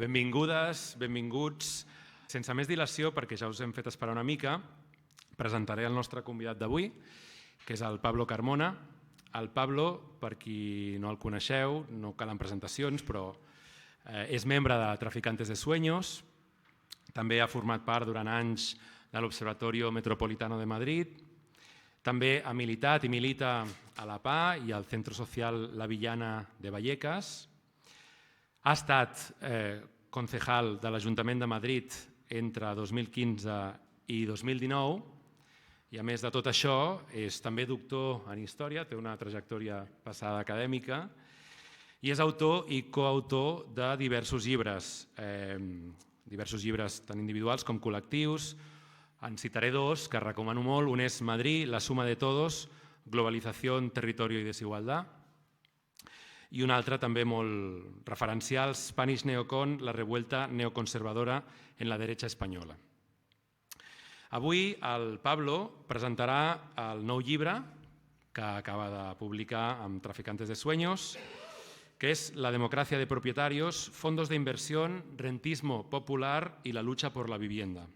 Benvingudes, benvinguts. Sense més dilació, perquè ja us hem fet esperar una mica, presentaré el nostre convidat d'avui, que és el Pablo Carmona. El Pablo, per qui no el coneixeu, no calen presentacions, però és membre de Traficantes de Sueños, també ha format part durant anys de l'Observatorio Metropolitano de Madrid, també ha militat i milita a la PA i al Centro Social La Villana de Vallecas. Ha estat concejal de l'Ajuntament de Madrid entre 2015 i 2019 i, a més de tot això, és també doctor en Història, té una trajectòria passada acadèmica i és autor i coautor de diversos llibres tant individuals com col·lectius. En citaré dos que recomano molt. Un és Madrid, la suma de todos, globalización, territorio y desigualdad. I un altre també molt referencial, Spanish Neocon, la revuelta neoconservadora en la derecha espanyola. Avui el Pablo presentarà el nou llibre que acaba de publicar amb Traficantes de Sueños, que és La democracia de propietarios, fondos de inversión, rentismo popular y la lucha por la vivienda.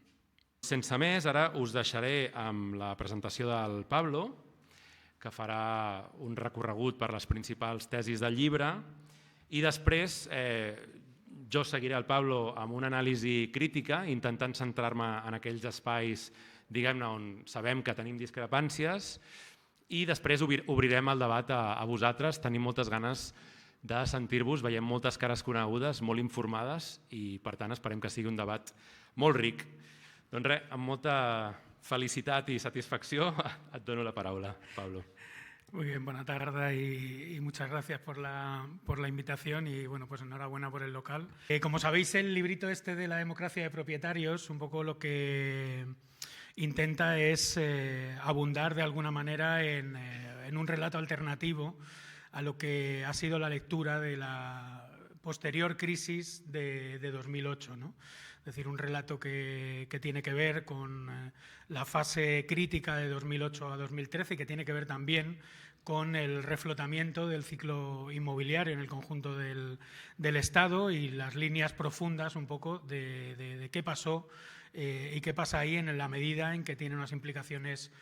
Sense més, ara us deixaré amb la presentació del Pablo, que farà un recorregut per les principals tesis del llibre, i després jo seguiré el Pablo amb una anàlisi crítica, intentant centrar-me en aquells espais, diguem-ne, on sabem que tenim discrepàncies, i després obrirem el debat a vosaltres. Tenim moltes ganes de sentir-vos, veiem moltes cares conegudes, molt informades, i per tant esperem que sigui un debat molt ric. Doncs res, amb molta felicitat y satisfacción, et dono la palabra, Pablo. Muy bien, buena tarde y muchas gracias por la invitación y bueno, pues enhorabuena por el local. Como sabéis, el librito este de la democracia de propietarios, un poco lo que intenta es abundar de alguna manera en un relato alternativo a lo que ha sido la lectura de la posterior crisis de 2008, ¿no? Es decir, un relato que tiene que ver con la fase crítica de 2008 a 2013 y que tiene que ver también con el reflotamiento del ciclo inmobiliario en el conjunto del Estado y las líneas profundas un poco de qué pasó y qué pasa ahí en la medida en que tiene unas implicaciones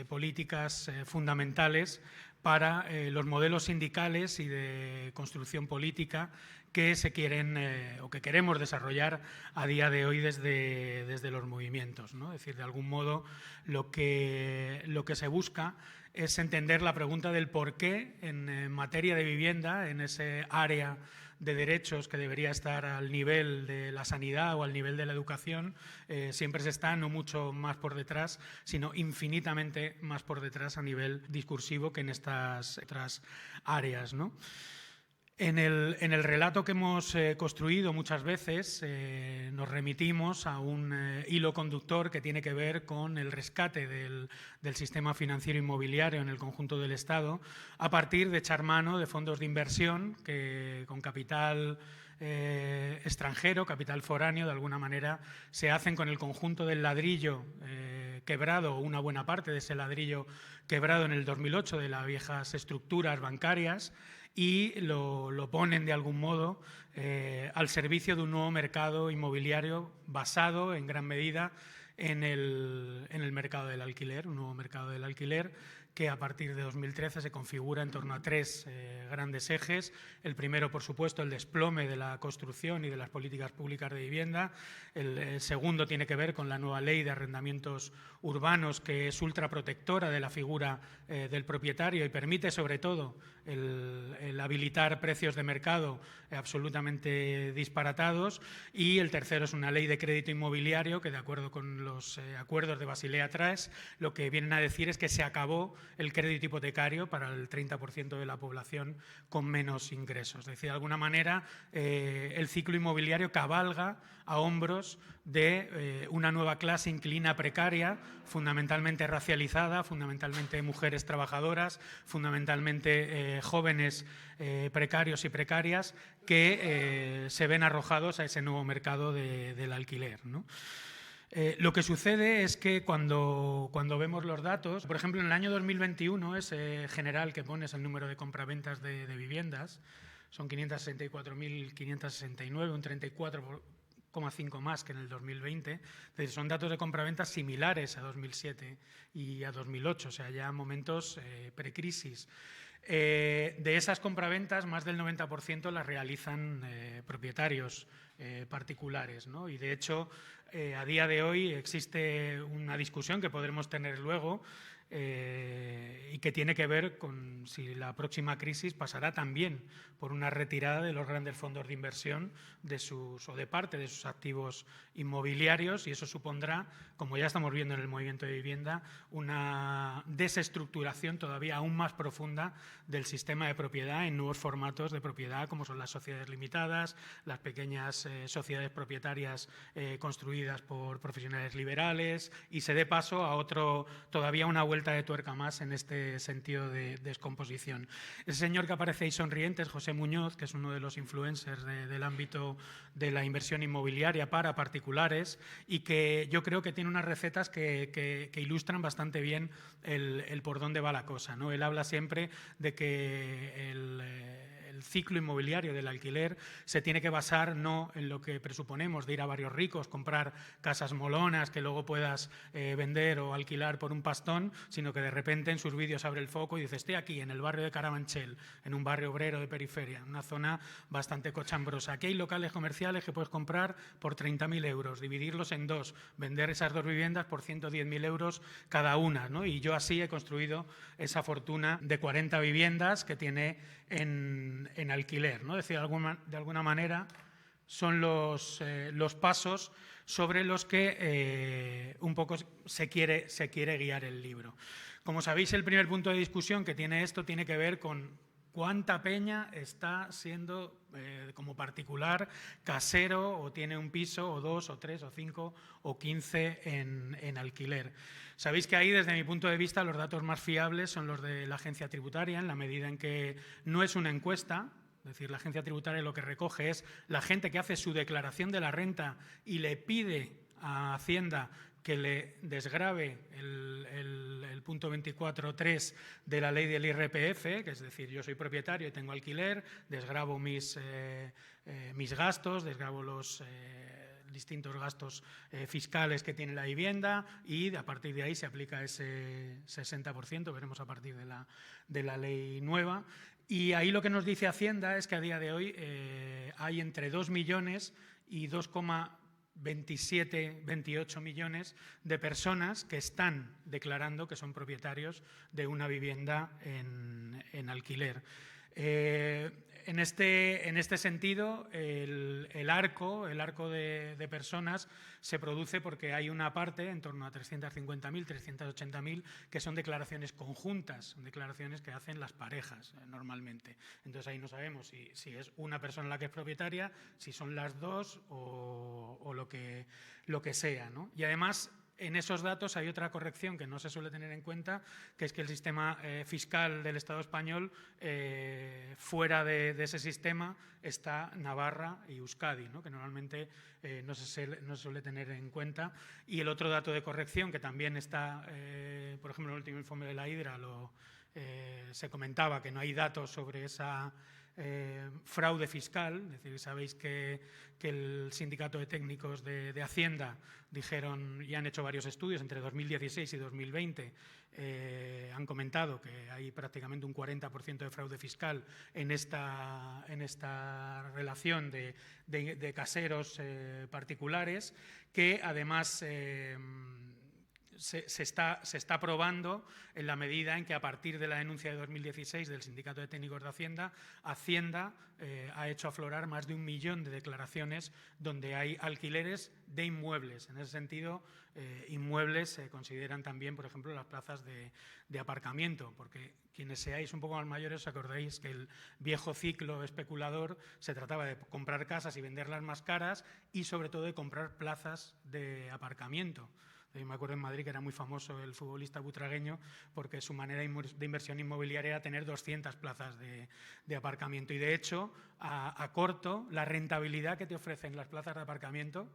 políticas fundamentales para los modelos sindicales y de construcción política que se quieren o que queremos desarrollar a día de hoy desde los movimientos, ¿no? Es decir, de algún modo lo que se busca es entender la pregunta del por qué en materia de vivienda, en ese área de derechos que debería estar al nivel de la sanidad o al nivel de la educación, siempre se está no mucho más por detrás, sino infinitamente más por detrás a nivel discursivo que en estas otras áreas, ¿no? En el relato que hemos construido muchas veces nos remitimos a un hilo conductor que tiene que ver con el rescate del sistema financiero inmobiliario en el conjunto del Estado a partir de echar mano de fondos de inversión que con capital extranjero, capital foráneo, de alguna manera se hacen con el conjunto del ladrillo quebrado, una buena parte de ese ladrillo quebrado en el 2008 de las viejas estructuras bancarias, y lo ponen de algún modo al servicio de un nuevo mercado inmobiliario basado en gran medida en el mercado del alquiler, un nuevo mercado del alquiler que a partir de 2013 se configura en torno a tres grandes ejes. El primero, por supuesto, el desplome de la construcción y de las políticas públicas de vivienda. El segundo tiene que ver con la nueva ley de arrendamientos urbanos, que es ultraprotectora de la figura del propietario y permite, sobre todo, el habilitar precios de mercado absolutamente disparatados. Y el tercero es una ley de crédito inmobiliario que, de acuerdo con los acuerdos de Basilea III, lo que vienen a decir es que se acabó el crédito hipotecario para el 30% de la población con menos ingresos. Es decir, de alguna manera el ciclo inmobiliario cabalga a hombros de una nueva clase inquilina precaria, fundamentalmente racializada, fundamentalmente mujeres trabajadoras, fundamentalmente jóvenes precarios y precarias que se ven arrojados a ese nuevo mercado del alquiler, ¿no? Lo que sucede es que cuando vemos los datos, por ejemplo, en el año 2021, ese general que pones el número de compraventas de viviendas, son 564.569, un 34,5 más que en el 2020. Es decir, son datos de compraventa similares a 2007 y a 2008, o sea, ya momentos precrisis. De esas compraventas, más del 90% las realizan propietarios particulares, ¿no? Y de hecho, a día de hoy existe una discusión que podremos tener luego y que tiene que ver con si la próxima crisis pasará también por una retirada de los grandes fondos de inversión o de parte de sus activos inmobiliarios, y eso supondrá, como ya estamos viendo en el movimiento de vivienda, una desestructuración todavía aún más profunda del sistema de propiedad en nuevos formatos de propiedad, como son las sociedades limitadas, las pequeñas sociedades propietarias construidas por profesionales liberales, y se dé paso a todavía una vuelta de tuerca más en este sentido de descomposición. Ese señor que aparece ahí sonriente es José Muñoz, que es uno de los influencers del ámbito de la inversión inmobiliaria para particulares, y que yo creo que tiene unas recetas que ilustran bastante bien el por dónde va la cosa, ¿no? Él habla siempre de que el ciclo inmobiliario del alquiler se tiene que basar no en lo que presuponemos de ir a barrios ricos, comprar casas molonas que luego puedas vender o alquilar por un pastón, sino que de repente en sus vídeos abre el foco y dice: estoy aquí en el barrio de Carabanchel, en un barrio obrero de periferia, una zona bastante cochambrosa. Aquí hay locales comerciales que puedes comprar por 30.000 euros, dividirlos en dos, vender esas dos viviendas por 110.000 euros cada una, ¿no? Y yo así he construido esa fortuna de 40 viviendas que tiene en alquiler, ¿no? Es decir, de alguna manera son los pasos sobre los que un poco se quiere guiar el libro. Como sabéis, el primer punto de discusión que tiene esto tiene que ver con cuánta peña está siendo como particular casero o tiene un piso o 2 o 3 o 5 o 15 en alquiler. Sabéis que ahí, desde mi punto de vista, los datos más fiables son los de la agencia tributaria, en la medida en que no es una encuesta. Es decir, la agencia tributaria lo que recoge es la gente que hace su declaración de la renta y le pide a Hacienda que le desgrave el punto 24.3 de la ley del IRPF, que es decir, yo soy propietario y tengo alquiler, desgravo mis gastos, desgravo los distintos gastos fiscales que tiene la vivienda, y a partir de ahí se aplica ese 60%, veremos a partir de la ley nueva. Y ahí lo que nos dice Hacienda es que a día de hoy hay entre 2 millones y 2,28 millones de personas que están declarando que son propietarios de una vivienda en alquiler. En este sentido, el arco de personas se produce porque hay una parte, en torno a 350.000, 380.000, que son declaraciones conjuntas, son declaraciones que hacen las parejas normalmente. Entonces ahí no sabemos si es una persona la que es propietaria, si son las dos o lo que sea, ¿no? Y además, en esos datos hay otra corrección que no se suele tener en cuenta, que es que el sistema fiscal del Estado español, fuera de ese sistema está Navarra y Euskadi, ¿no? Que normalmente no se suele tener en cuenta. Y el otro dato de corrección que también está, por ejemplo, en el último informe de la Hidra se comentaba que no hay datos sobre esa fraude fiscal. Es decir, sabéis que el Sindicato de Técnicos de Hacienda dijeron y han hecho varios estudios entre 2016 y 2020, han comentado que hay prácticamente un 40% de fraude fiscal en esta relación de caseros particulares, que además se está probando en la medida en que, a partir de la denuncia de 2016 del Sindicato de Técnicos de Hacienda, Hacienda ha hecho aflorar más de 1 millón de declaraciones donde hay alquileres de inmuebles. En ese sentido, inmuebles se consideran también, por ejemplo, las plazas de aparcamiento, porque quienes seáis un poco más mayores os acordáis que el viejo ciclo especulador se trataba de comprar casas y venderlas más caras, y sobre todo de comprar plazas de aparcamiento. Yo me acuerdo en Madrid que era muy famoso el futbolista butragueño porque su manera de inversión inmobiliaria era tener 200 plazas de aparcamiento. Y de hecho, a corto, la rentabilidad que te ofrecen las plazas de aparcamiento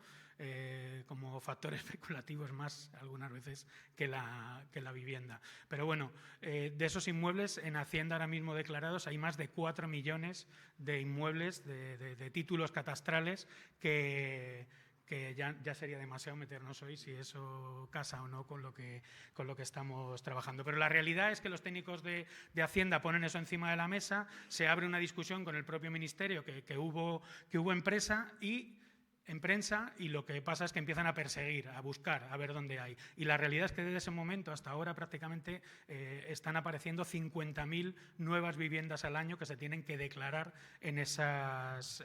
como factor especulativo es más algunas veces que la vivienda. Pero bueno, de esos inmuebles en Hacienda ahora mismo declarados hay más de 4 millones de inmuebles, de títulos catastrales que ya sería demasiado meternos hoy si eso casa o no con lo que estamos trabajando. Pero la realidad es que los técnicos de Hacienda ponen eso encima de la mesa, se abre una discusión con el propio Ministerio que hubo en prensa y lo que pasa es que empiezan a perseguir, a buscar, a ver dónde hay. Y la realidad es que desde ese momento hasta ahora prácticamente están apareciendo 50.000 nuevas viviendas al año que se tienen que declarar en esas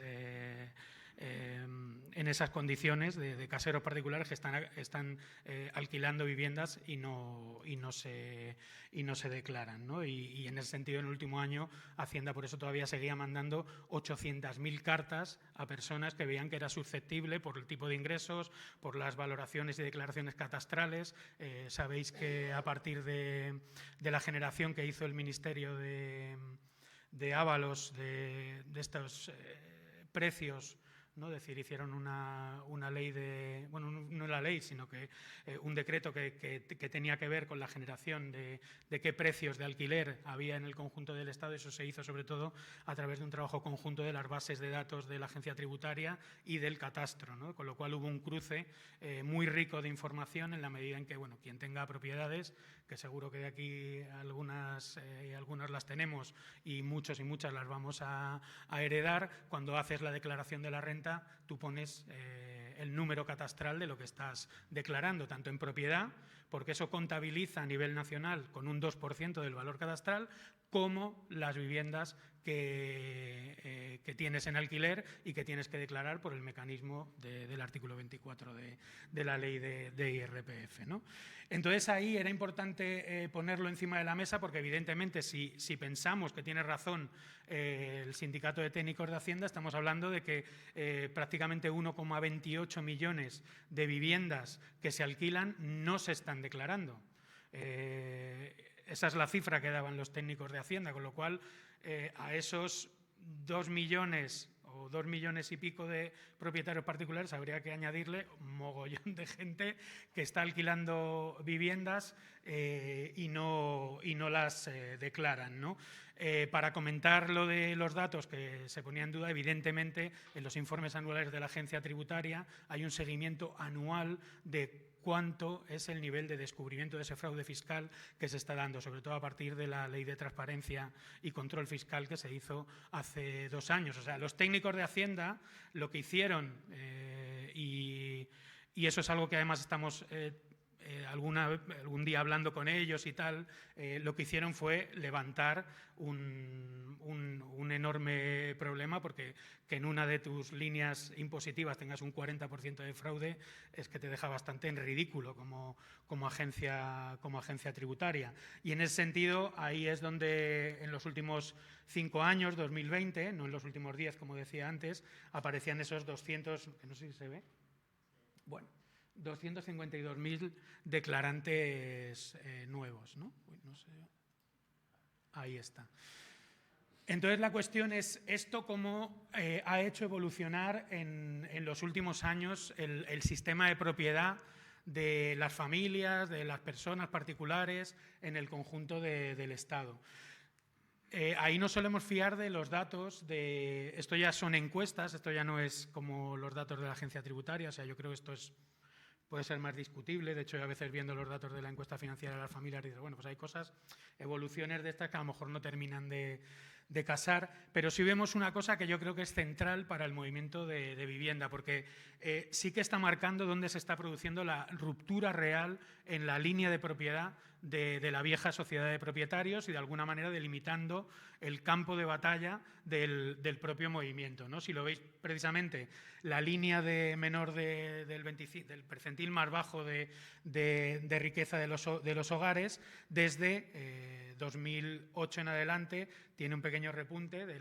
condiciones de caseros particulares que están alquilando viviendas y no se declaran, ¿no? Y en ese sentido, en el último año, Hacienda por eso todavía seguía mandando 800.000 cartas a personas que veían que era susceptible por el tipo de ingresos, por las valoraciones y declaraciones catastrales. Sabéis que a partir de la generación que hizo el Ministerio de Ábalos, de estos precios, ¿no? Es decir, hicieron una ley bueno, no la ley, sino que un decreto que tenía que ver con la generación de qué precios de alquiler había en el conjunto del Estado. Eso se hizo sobre todo a través de un trabajo conjunto de las bases de datos de la Agencia Tributaria y del catastro, ¿no? Con lo cual hubo un cruce muy rico de información en la medida en que, bueno, quien tenga propiedades, que seguro que de aquí algunas las tenemos y muchos y muchas las vamos a heredar, cuando haces la declaración de la renta, tú pones el número catastral de lo que estás declarando, tanto en propiedad, porque eso contabiliza a nivel nacional con un 2% del valor catastral, como las viviendas que tienes en alquiler y que tienes que declarar por el mecanismo del artículo 24 de la ley de IRPF, ¿no? Entonces ahí era importante ponerlo encima de la mesa porque evidentemente si pensamos que tiene razón el Sindicato de Técnicos de Hacienda, estamos hablando de que prácticamente 1,28 millones de viviendas que se alquilan no se están declarando. Esa es la cifra que daban los técnicos de Hacienda, con lo cual a esos 2 millones o 2 millones y pico de propietarios particulares habría que añadirle un mogollón de gente que está alquilando viviendas y no las declaran, ¿no? Para comentar lo de los datos que se ponía en duda, evidentemente en los informes anuales de la Agencia Tributaria hay un seguimiento anual de cuánto es el nivel de descubrimiento de ese fraude fiscal que se está dando, sobre todo a partir de la Ley de Transparencia y Control Fiscal que se hizo hace 2 años. O sea, los técnicos de Hacienda lo que hicieron, y eso es algo que además estamos algún día hablando con ellos y tal, lo que hicieron fue levantar un enorme problema, porque que en una de tus líneas impositivas tengas un 40% de fraude es que te deja bastante en ridículo como agencia tributaria. Y en ese sentido, ahí es donde en los últimos 5 años, 2020, no en los últimos 10, como decía antes, aparecían esos 200, que no sé si se ve, bueno, 252.000 declarantes nuevos, ¿no? Uy, no sé. Ahí está. Entonces, la cuestión es esto cómo ha hecho evolucionar en los últimos años el sistema de propiedad de las familias, de las personas particulares en el conjunto del Estado. Ahí nos solemos fiar de los datos, esto ya son encuestas, esto ya no es como los datos de la Agencia Tributaria, o sea, yo creo que esto puede ser más discutible. De hecho, a veces viendo los datos de la encuesta financiera de las familias, dices, bueno, pues hay cosas, evoluciones de estas que a lo mejor no terminan de casar, pero sí vemos una cosa que yo creo que es central para el movimiento de vivienda, porque sí que está marcando dónde se está produciendo la ruptura real en la línea de propiedad de la vieja sociedad de propietarios y de alguna manera delimitando el campo de batalla del propio movimiento, ¿no? Si lo veis precisamente, la línea de menor del percentil más bajo de riqueza de los hogares, desde 2008 en adelante, tiene un pequeño pequeño repunte de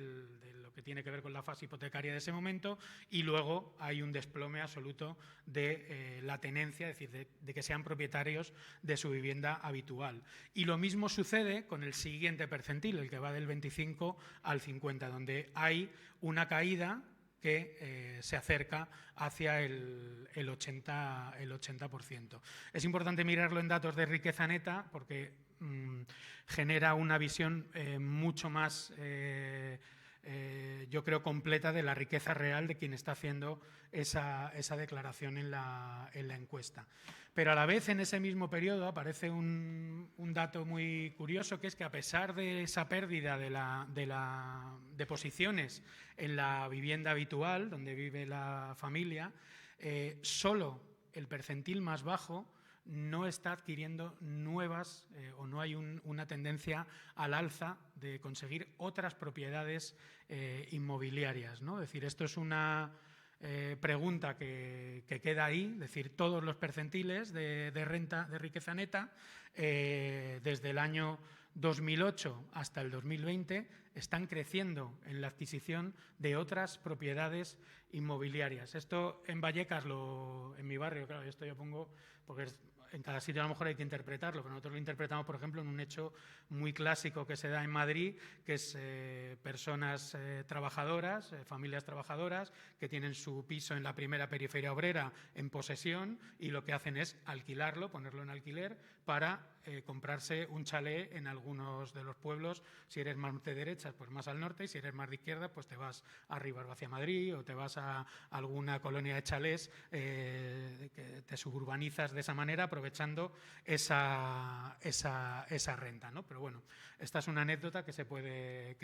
lo que tiene que ver con la fase hipotecaria de ese momento, y luego hay un desplome absoluto de la tenencia, es decir, de que sean propietarios de su vivienda habitual. Y lo mismo sucede con el siguiente percentil, el que va del 25 al 50, donde hay una caída que se acerca hacia el 80%. Es importante mirarlo en datos de riqueza neta porque genera una visión mucho más, yo creo, completa de la riqueza real de quien está haciendo esa declaración en la encuesta. Pero a la vez, en ese mismo periodo, aparece un dato muy curioso, que es que a pesar de esa pérdida de posiciones en la vivienda habitual, donde vive la familia, solo el percentil más bajo no está adquiriendo nuevas o no hay una tendencia al alza de conseguir otras propiedades inmobiliarias, ¿no? Es decir, esto es una pregunta que queda ahí, es decir, todos los percentiles de renta, de riqueza neta, desde el año 2008 hasta el 2020, están creciendo en la adquisición de otras propiedades inmobiliarias. Esto en Vallecas, en mi barrio, claro, esto yo pongo, porque en cada sitio a lo mejor hay que interpretarlo, pero nosotros lo interpretamos, por ejemplo, en un hecho muy clásico que se da en Madrid, que es personas trabajadoras, familias trabajadoras, que tienen su piso en la primera periferia obrera en posesión y lo que hacen es alquilarlo, ponerlo en alquiler para comprarse un chalet en algunos de los pueblos. Si eres más de derechas, pues más al norte, y si eres más de izquierda, pues te vas arriba hacia Madrid o te vas a alguna colonia de chalés, que te suburbanizas de esa manera, aprovechando esa renta, ¿no? Pero bueno, esta es una anécdota que se puede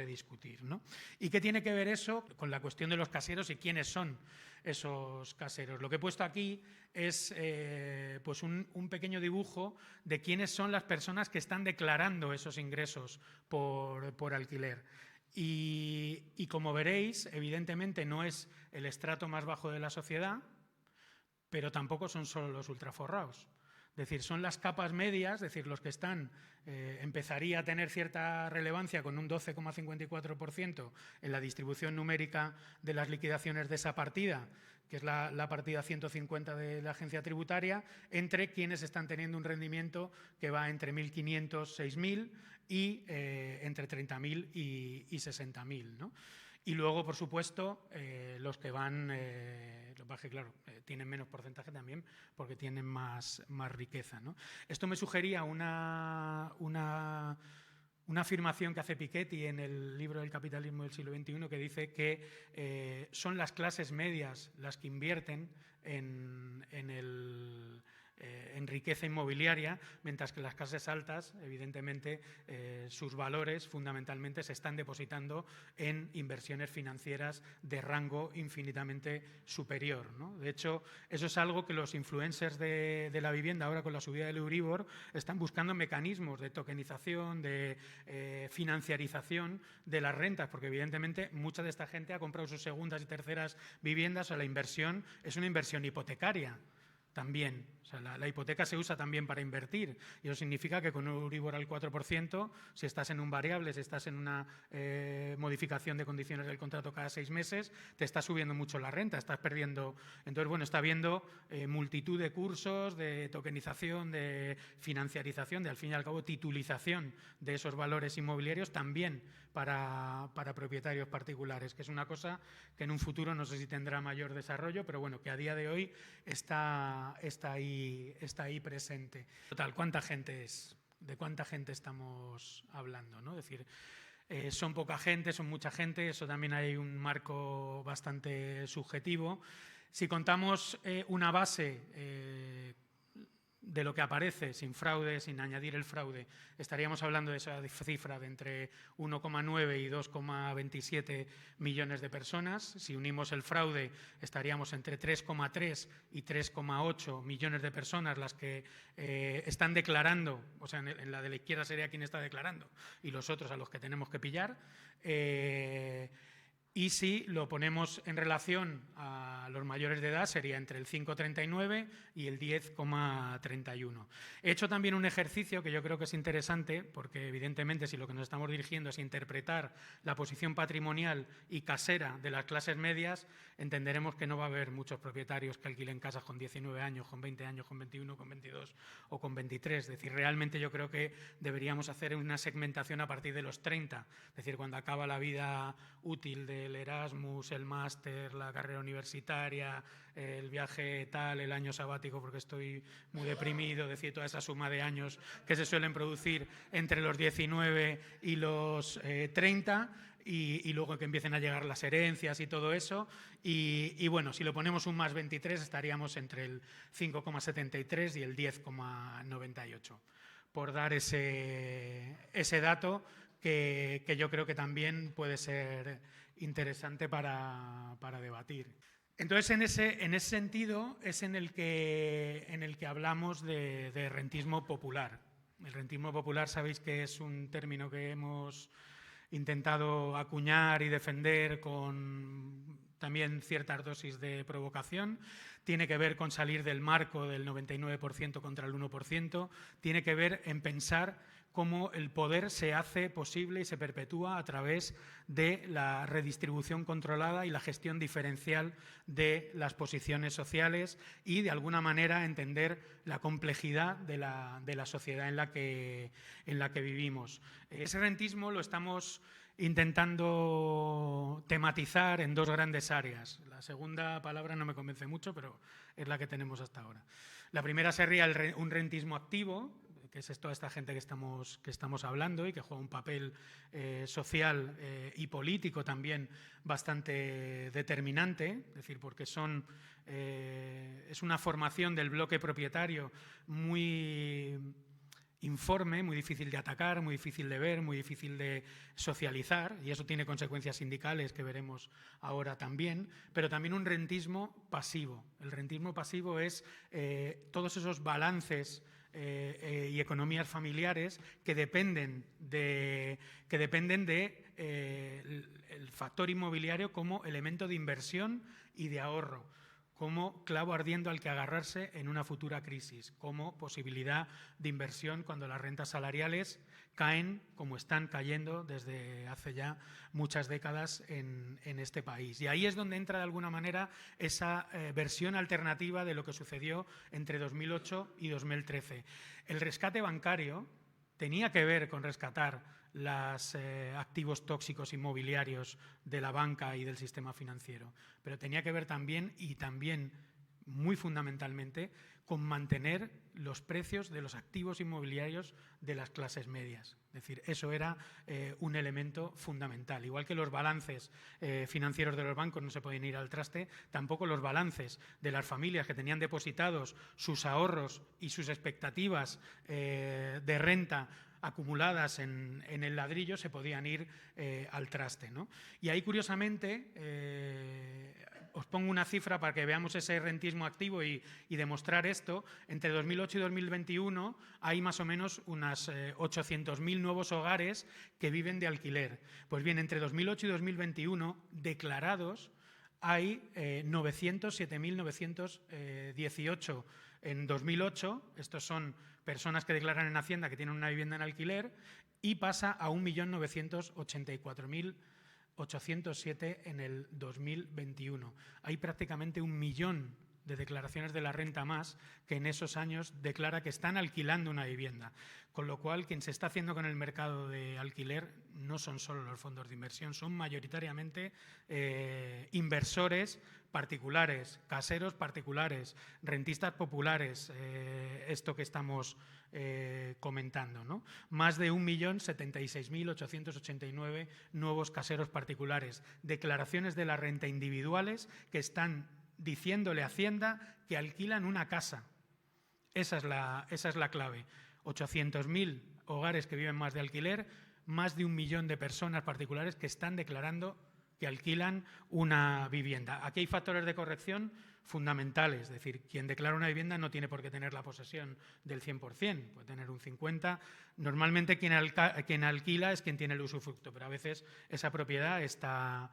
discutir, ¿no? ¿Y qué tiene que ver eso con la cuestión de los caseros y quiénes son esos caseros? Lo que he puesto aquí es pues un pequeño dibujo de quiénes son las personas que están declarando esos ingresos por alquiler. Y como veréis, evidentemente no es el estrato más bajo de la sociedad, pero tampoco son solo los ultraforrados. Es decir, son las capas medias, es decir, los que están, empezaría a tener cierta relevancia con un 12,54% en la distribución numérica de las liquidaciones de esa partida, que es la partida 150 de la agencia tributaria, entre quienes están teniendo un rendimiento que va entre 1.500, 6.000 y entre 30.000 y 60.000, ¿no? Y luego, por supuesto, los que van, claro, tienen menos porcentaje también porque tienen más riqueza, ¿no? Esto me sugería una afirmación que hace Piketty en el libro del capitalismo del siglo XXI, que dice que son las clases medias las que invierten en riqueza inmobiliaria, mientras que las clases altas, evidentemente, sus valores fundamentalmente se están depositando en inversiones financieras de rango infinitamente superior, ¿no? De hecho, eso es algo que los influencers de la vivienda, ahora con la subida del Euribor, están buscando mecanismos de tokenización, de financiarización de las rentas, porque evidentemente mucha de esta gente ha comprado sus segundas y terceras viviendas, o la inversión es una inversión hipotecaria también. O sea, la hipoteca se usa también para invertir, y eso significa que con un Euribor al 4%, si estás en un variable, si estás en una modificación de condiciones del contrato cada 6 meses, te está subiendo mucho la renta, estás perdiendo. Entonces, bueno, está habiendo multitud de cursos de tokenización, de financiarización, de al fin y al cabo titulización de esos valores inmobiliarios también para propietarios particulares, que es una cosa que en un futuro no sé si tendrá mayor desarrollo, pero bueno, que a día de hoy está ahí presente. Total, ¿cuánta gente es? ¿De cuánta gente estamos hablando, ¿no? Es decir, son poca gente, son mucha gente, eso también hay un marco bastante subjetivo. Si contamos una base de lo que aparece sin fraude, sin añadir el fraude, estaríamos hablando de esa cifra de entre 1,9 y 2,27 millones de personas. Si unimos el fraude, estaríamos entre 3,3 y 3,8 millones de personas las que están declarando, o sea, en la de la izquierda sería quien está declarando, y los otros a los que tenemos que pillar. y si lo ponemos en relación a los mayores de edad sería entre el 5,39 y el 10,31. He hecho también un ejercicio que yo creo que es interesante, porque evidentemente si lo que nos estamos dirigiendo es interpretar la posición patrimonial y casera de las clases medias, entenderemos que no va a haber muchos propietarios que alquilen casas con 19 años, con 20 años, con 21, con 22 o con 23. Es decir, realmente yo creo que deberíamos hacer una segmentación a partir de los 30, es decir, cuando acaba la vida útil del Erasmus, el máster, la carrera universitaria, el viaje tal, el año sabático porque estoy muy deprimido, es decir, toda esa suma de años que se suelen producir entre los 19 y los 30 y luego que empiecen a llegar las herencias y todo eso. Y bueno, si lo ponemos un más 23 estaríamos entre el 5,73 y el 10,98, por dar ese dato que yo creo que también puede ser interesante para debatir. Entonces, en ese sentido es en el que hablamos de rentismo popular. El rentismo popular, sabéis que es un término que hemos intentado acuñar y defender con también ciertas dosis de provocación. Tiene que ver con salir del marco del 99% contra el 1%, tiene que ver en pensar cómo el poder se hace posible y se perpetúa a través de la redistribución controlada y la gestión diferencial de las posiciones sociales y, de alguna manera, entender la complejidad de la sociedad en la que vivimos. Ese rentismo lo estamos intentando tematizar en dos grandes áreas. La segunda palabra no me convence mucho, pero es la que tenemos hasta ahora. La primera sería un rentismo activo, que es toda esta gente que estamos hablando y que juega un papel social y político también bastante determinante, es decir, porque es una formación del bloque propietario muy informe, muy difícil de atacar, muy difícil de ver, muy difícil de socializar, y eso tiene consecuencias sindicales que veremos ahora también, pero también un rentismo pasivo. El rentismo pasivo es todos esos balances y economías familiares que dependen del factor inmobiliario como elemento de inversión y de ahorro, como clavo ardiendo al que agarrarse en una futura crisis, como posibilidad de inversión cuando las rentas salariales caen como están cayendo desde hace ya muchas décadas en este país. Y ahí es donde entra de alguna manera esa versión alternativa de lo que sucedió entre 2008 y 2013. El rescate bancario tenía que ver con rescatar los activos tóxicos inmobiliarios de la banca y del sistema financiero, pero tenía que ver también, y también muy fundamentalmente, con mantener los precios de los activos inmobiliarios de las clases medias. Es decir, eso era un elemento fundamental. Igual que los balances financieros de los bancos no se pueden ir al traste, tampoco los balances de las familias que tenían depositados sus ahorros y sus expectativas de renta acumuladas en el ladrillo se podían ir al traste, ¿no? Y ahí, curiosamente, os pongo una cifra para que veamos ese rentismo activo y demostrar esto. Entre 2008 y 2021 hay más o menos unas 800.000 nuevos hogares que viven de alquiler. Pues bien, entre 2008 y 2021 declarados hay 7.918 en 2008, estos son personas que declaran en Hacienda que tienen una vivienda en alquiler, y pasa a 1.984.807 en el 2021. Hay prácticamente 1 millón de declaraciones de la renta más que en esos años declara que están alquilando una vivienda. Con lo cual, quien se está haciendo con el mercado de alquiler no son solo los fondos de inversión, son mayoritariamente inversores particulares, caseros particulares, rentistas populares, esto que estamos comentando, ¿no? Más de 1.076.889 nuevos caseros particulares, declaraciones de la renta individuales que están diciéndole a Hacienda que alquilan una casa. Esa es la clave. 800.000 hogares que viven más de alquiler, más de 1 millón de personas particulares que están declarando que alquilan una vivienda. Aquí hay factores de corrección fundamentales, es decir, quien declara una vivienda no tiene por qué tener la posesión del 100%, puede tener un 50%. Normalmente quien alquila es quien tiene el usufructo, pero a veces esa propiedad está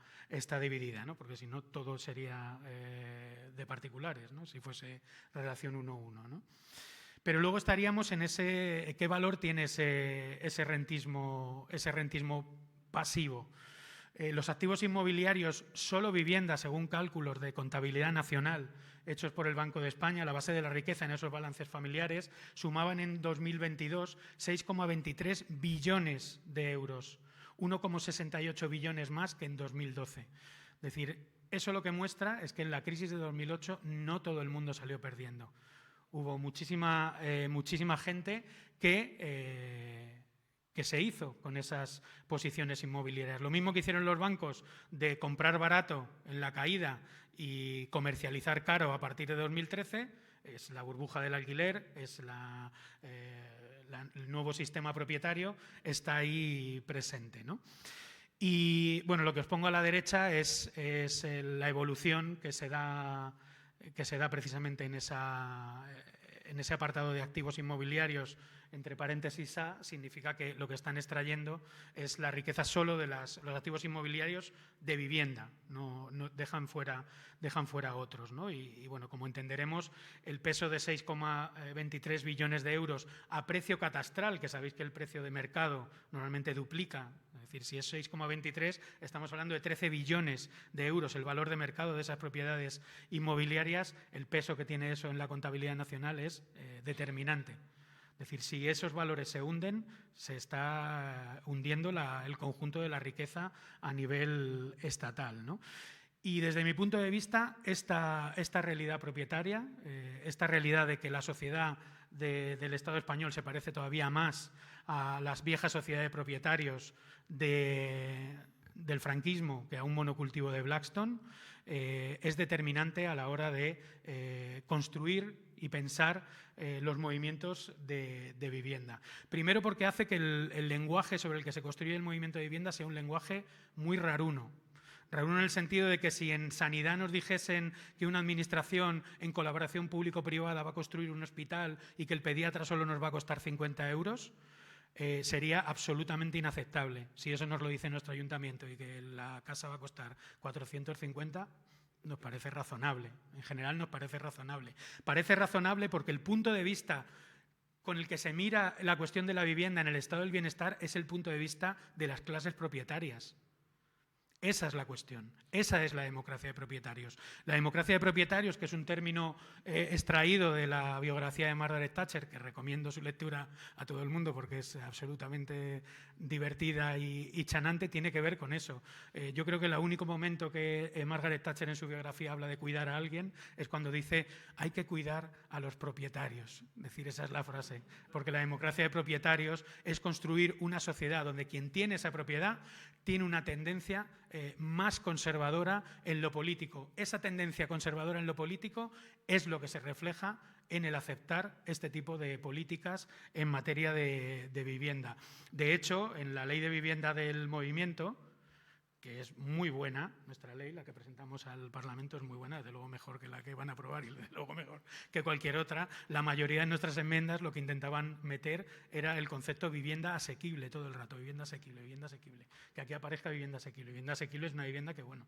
dividida, ¿no? Porque si no todo sería de particulares, ¿no? Si fuese relación 1-1, ¿no? Pero luego estaríamos en qué valor tiene ese rentismo pasivo. Los activos inmobiliarios, solo vivienda, según cálculos de contabilidad nacional hechos por el Banco de España, la base de la riqueza en esos balances familiares, sumaban en 2022 6,23 billones de euros, 1,68 billones más que en 2012. Es decir, eso lo que muestra es que en la crisis de 2008 no todo el mundo salió perdiendo. Hubo muchísima gente que se hizo con esas posiciones inmobiliarias. Lo mismo que hicieron los bancos de comprar barato en la caída y comercializar caro a partir de 2013, es la burbuja del alquiler, es el nuevo sistema propietario, está ahí presente, ¿no? Y bueno, lo que os pongo a la derecha es la evolución que se da precisamente en ese apartado de activos inmobiliarios, entre paréntesis A, significa que lo que están extrayendo es la riqueza solo de los activos inmobiliarios de vivienda, no dejan fuera otros, ¿no? Y bueno, como entenderemos, el peso de 6,23 billones de euros a precio catastral, que sabéis que el precio de mercado normalmente duplica, es decir, si es 6,23, estamos hablando de 13 billones de euros, el valor de mercado de esas propiedades inmobiliarias, el peso que tiene eso en la contabilidad nacional es determinante. Es decir, si esos valores se hunden, se está hundiendo el conjunto de la riqueza a nivel estatal, ¿no? Y desde mi punto de vista, esta realidad propietaria, esta realidad de que la sociedad del Estado español se parece todavía más a las viejas sociedades de propietarios del franquismo que a un monocultivo de Blackstone, es determinante a la hora de construir y pensar los movimientos de vivienda. Primero porque hace que el lenguaje sobre el que se construye el movimiento de vivienda sea un lenguaje muy raruno. Raruno en el sentido de que si en sanidad nos dijesen que una administración en colaboración público-privada va a construir un hospital y que el pediatra solo nos va a costar 50 euros, sería absolutamente inaceptable. Si eso nos lo dice nuestro ayuntamiento y que la casa va a costar 450, nos parece razonable. En general nos parece razonable. Parece razonable porque el punto de vista con el que se mira la cuestión de la vivienda en el estado del bienestar es el punto de vista de las clases propietarias. Esa es la cuestión, esa es la democracia de propietarios. La democracia de propietarios, que es un término extraído de la biografía de Margaret Thatcher, que recomiendo su lectura a todo el mundo porque es absolutamente divertida y chanante, tiene que ver con eso. Yo creo que el único momento que Margaret Thatcher en su biografía habla de cuidar a alguien es cuando dice hay que cuidar a los propietarios. Es decir, esa es la frase, porque la democracia de propietarios es construir una sociedad donde quien tiene esa propiedad tiene una tendencia más conservadora en lo político. Esa tendencia conservadora en lo político es lo que se refleja en el aceptar este tipo de políticas en materia de vivienda. De hecho, en la ley de vivienda del movimiento, que es muy buena, nuestra ley, la que presentamos al Parlamento es muy buena, desde luego mejor que la que van a aprobar y desde luego mejor que cualquier otra. La mayoría de nuestras enmiendas lo que intentaban meter era el concepto vivienda asequible todo el rato, vivienda asequible, que aquí aparezca vivienda asequible. Vivienda asequible es una vivienda que, bueno,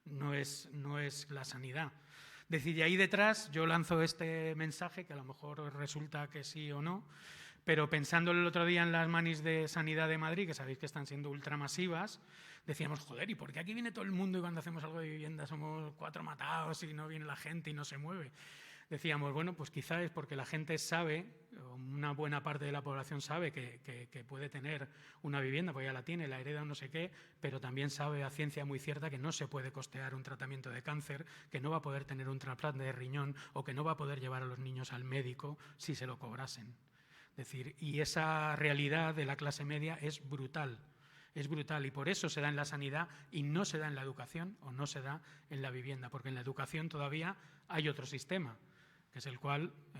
no es la sanidad. Es decir, y ahí detrás yo lanzo este mensaje, que a lo mejor resulta que sí o no, pero pensando el otro día en las manis de Sanidad de Madrid, que sabéis que están siendo ultramasivas, decíamos, joder, ¿y por qué aquí viene todo el mundo y cuando hacemos algo de vivienda somos 4 matados y no viene la gente y no se mueve? Decíamos, bueno, pues quizá es porque la gente sabe, o una buena parte de la población sabe que puede tener una vivienda, pues ya la tiene, la hereda o no sé qué, pero también sabe a ciencia muy cierta que no se puede costear un tratamiento de cáncer, que no va a poder tener un trasplante de riñón o que no va a poder llevar a los niños al médico si se lo cobrasen. Es decir, y esa realidad de la clase media es brutal y por eso se da en la sanidad y no se da en la educación o no se da en la vivienda, porque en la educación todavía hay otro sistema, que es en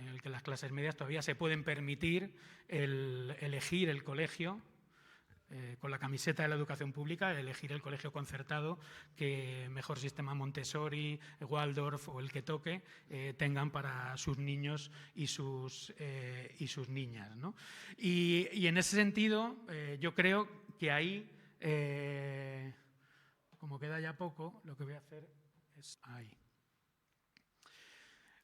el que las clases medias todavía se pueden permitir elegir el colegio con la camiseta de la educación pública, elegir el colegio concertado que mejor sistema Montessori, Waldorf o el que toque tengan para sus niños y sus niñas, ¿no? Y en ese sentido, yo creo que ahí, como queda ya poco, lo que voy a hacer es ahí.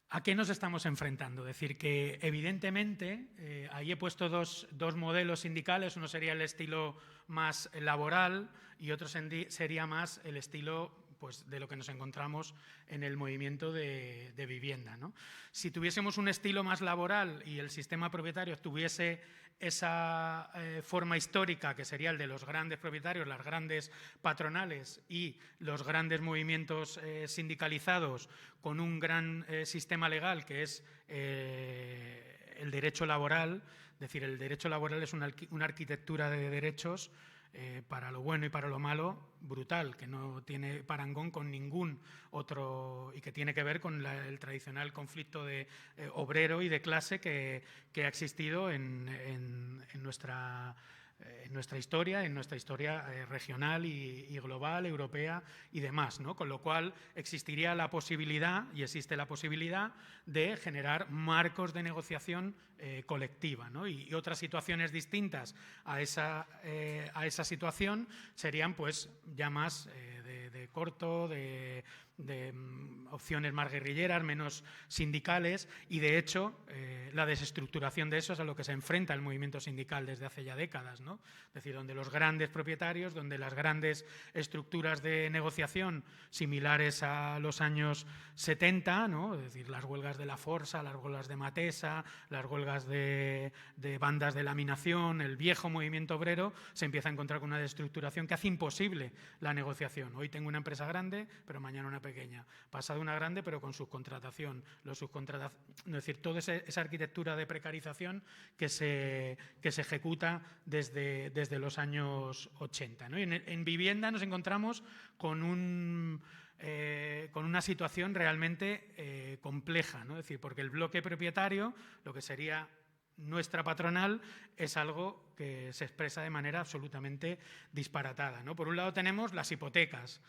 ¿A qué nos estamos enfrentando? Es decir, que evidentemente ahí he puesto dos modelos sindicales, uno sería el estilo más laboral y otro sería más el estilo pues, de lo que nos encontramos en el movimiento de vivienda, ¿no? Si tuviésemos un estilo más laboral y el sistema propietario tuviese esa forma histórica que sería el de los grandes propietarios, las grandes patronales y los grandes movimientos sindicalizados con un gran sistema legal que es el derecho laboral, es decir, el derecho laboral es una arquitectura de derechos para lo bueno y para lo malo, brutal, que no tiene parangón con ningún otro y que tiene que ver con el tradicional conflicto de obrero y de clase que ha existido en nuestra historia, regional y global, europea y demás, ¿no? Con lo cual existiría la posibilidad, y existe la posibilidad, de generar marcos de negociación colectiva, ¿no? Y otras situaciones distintas a esa situación serían pues ya más de corto, de opciones más guerrilleras, menos sindicales y de hecho la desestructuración de eso es a lo que se enfrenta el movimiento sindical desde hace ya décadas, ¿no? Es decir, donde los grandes propietarios, donde las grandes estructuras de negociación similares a los años 70, ¿no? Es decir, las huelgas de la Forsa, las huelgas de Matesa, las huelgas de bandas de laminación, el viejo movimiento obrero, se empieza a encontrar con una desestructuración que hace imposible la negociación. Hoy tengo una empresa grande, pero mañana una pequeña. Pasado una grande, pero con subcontratación. Es decir, toda esa arquitectura de precarización que se ejecuta desde los años 80, ¿no? Y en vivienda nos encontramos con una situación realmente compleja, ¿no? Es decir, porque el bloque propietario, lo que sería nuestra patronal, es algo que se expresa de manera absolutamente disparatada, ¿no? Por un lado tenemos las hipotecas,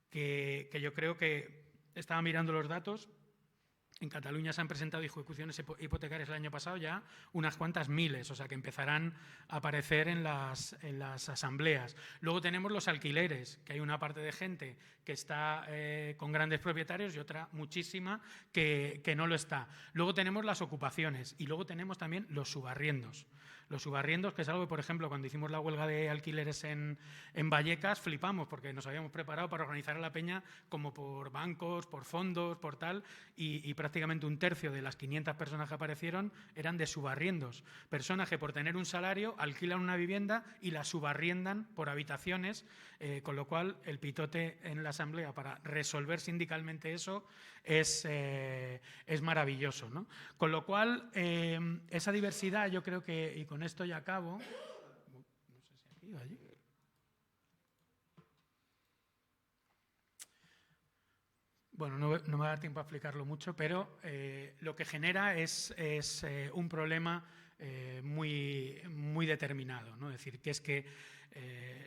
que yo creo que estaba mirando los datos. En Cataluña se han presentado ejecuciones hipotecarias el año pasado ya unas cuantas miles, o sea que empezarán a aparecer en las asambleas. Luego tenemos los alquileres, que hay una parte de gente que está con grandes propietarios y otra muchísima que no lo está. Luego tenemos las ocupaciones y luego tenemos también los subarriendos. Los subarriendos, que es algo que, por ejemplo, cuando hicimos la huelga de alquileres en Vallecas, flipamos porque nos habíamos preparado para organizar a la peña como por bancos, por fondos, por tal, y prácticamente un tercio de las 500 personas que aparecieron eran de subarriendos. Personas que por tener un salario alquilan una vivienda y la subarriendan por habitaciones, con lo cual el pitote en la asamblea para resolver sindicalmente eso es maravilloso, ¿no? Con lo cual, esa diversidad yo creo que, y con esto ya acabo, no sé si aquí o allí. Bueno, no me va a dar tiempo a explicarlo mucho, pero lo que genera es un problema muy, muy determinado, ¿no? Es decir, que es que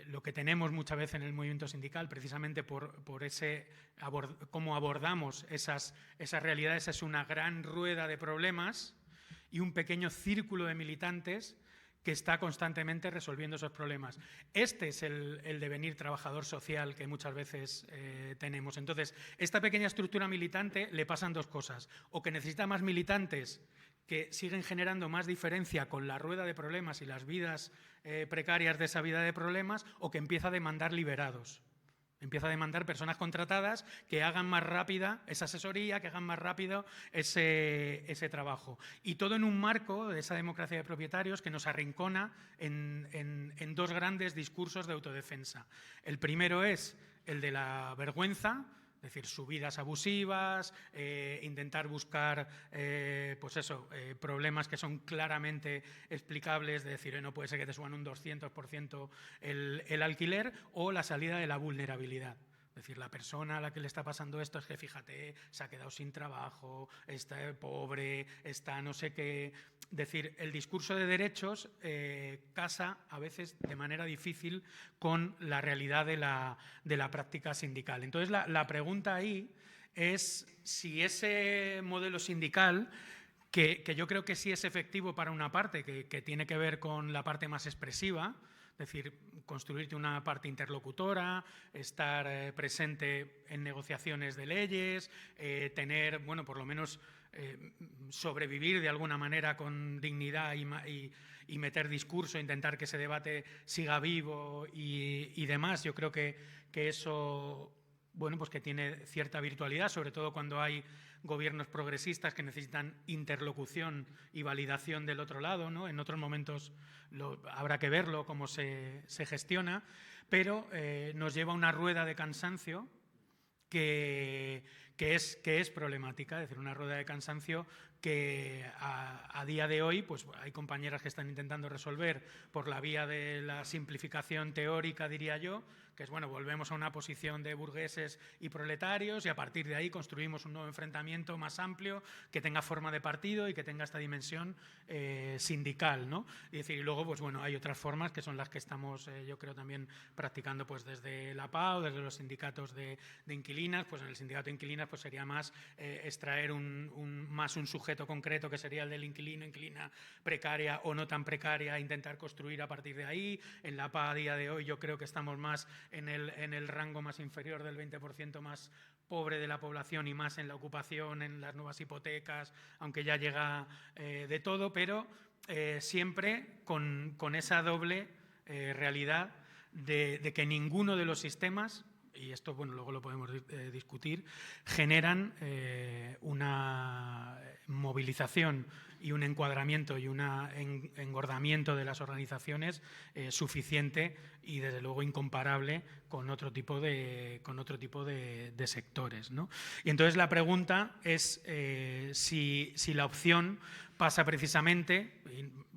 lo que tenemos muchas veces en el movimiento sindical, precisamente por cómo abordamos esas realidades, es una gran rueda de problemas y un pequeño círculo de militantes que está constantemente resolviendo esos problemas. Este es el devenir trabajador social que muchas veces tenemos. Entonces, esta pequeña estructura militante le pasan dos cosas. O que necesita más militantes que siguen generando más diferencia con la rueda de problemas y las vidas precarias de esa vida de problemas, o que empieza a demandar liberados. Empieza a demandar personas contratadas que hagan más rápida esa asesoría, que hagan más rápido ese trabajo. Y todo en un marco de esa democracia de propietarios que nos arrincona en dos grandes discursos de autodefensa. El primero es el de la vergüenza, es decir, subidas abusivas, intentar buscar problemas que son claramente explicables, de decir, no puede ser que te suban un 200% el alquiler, o la salida de la vulnerabilidad. Es decir, la persona a la que le está pasando esto es que, fíjate, se ha quedado sin trabajo, está pobre, está no sé qué. Es decir, el discurso de derechos casa a veces de manera difícil con la realidad de la práctica sindical. Entonces, la pregunta ahí es si ese modelo sindical, que yo creo que sí es efectivo para una parte, que tiene que ver con la parte más expresiva, es decir, construirte una parte interlocutora, estar presente en negociaciones de leyes, tener, bueno, por lo menos sobrevivir de alguna manera con dignidad y meter discurso, intentar que ese debate siga vivo y demás. Yo creo que eso, bueno, pues que tiene cierta virtualidad, sobre todo cuando hay gobiernos progresistas que necesitan interlocución y validación del otro lado, ¿no? En otros momentos habrá que verlo, cómo se gestiona, pero nos lleva a una rueda de cansancio que es problemática, es decir, una rueda de cansancio que a día de hoy pues hay compañeras que están intentando resolver por la vía de la simplificación teórica, diría yo, que es, bueno, volvemos a una posición de burgueses y proletarios y a partir de ahí construimos un nuevo enfrentamiento más amplio que tenga forma de partido y que tenga esta dimensión sindical, ¿no? Y decir, y luego, pues bueno, hay otras formas que son las que estamos, yo creo, también practicando pues desde la PA o desde los sindicatos de inquilinas. Pues en el sindicato de inquilinas pues sería más extraer más un sujeto concreto, que sería el del inquilino, inquilina precaria o no tan precaria, e intentar construir a partir de ahí. En la PA a día de hoy yo creo que estamos más en el rango más inferior del 20% más pobre de la población y más en la ocupación, en las nuevas hipotecas, aunque ya llega de todo, pero siempre con esa doble realidad de que ninguno de los sistemas, y esto, bueno, luego lo podemos discutir, generan una movilización y un encuadramiento y un engordamiento de las organizaciones suficiente y, desde luego, incomparable con otro tipo de sectores, ¿no? Y entonces la pregunta es si la opción pasa precisamente,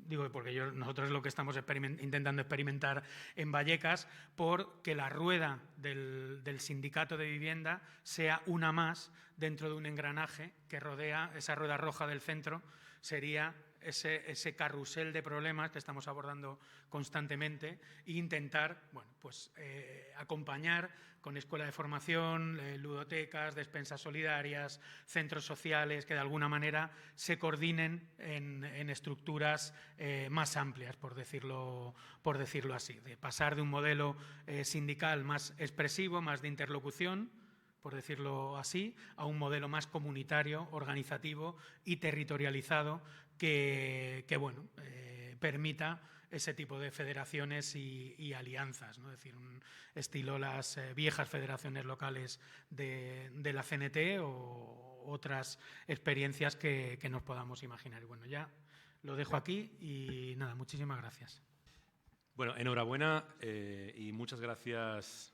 digo porque nosotros es lo que estamos intentando experimentar en Vallecas, por que la rueda del sindicato de vivienda sea una más dentro de un engranaje que rodea esa rueda roja del centro. Sería ese carrusel de problemas que estamos abordando constantemente e intentar, bueno, pues acompañar con escuela de formación, ludotecas, despensas solidarias, centros sociales que de alguna manera se coordinen en estructuras más amplias, por decirlo así, de pasar de un modelo sindical más expresivo, más de interlocución, por decirlo así, a un modelo más comunitario, organizativo y territorializado que bueno, permita ese tipo de federaciones y alianzas, ¿no? Es decir, un estilo las viejas federaciones locales de la CNT o otras experiencias que nos podamos imaginar. Y bueno, ya lo dejo aquí y nada, muchísimas gracias. Bueno, enhorabuena y muchas gracias,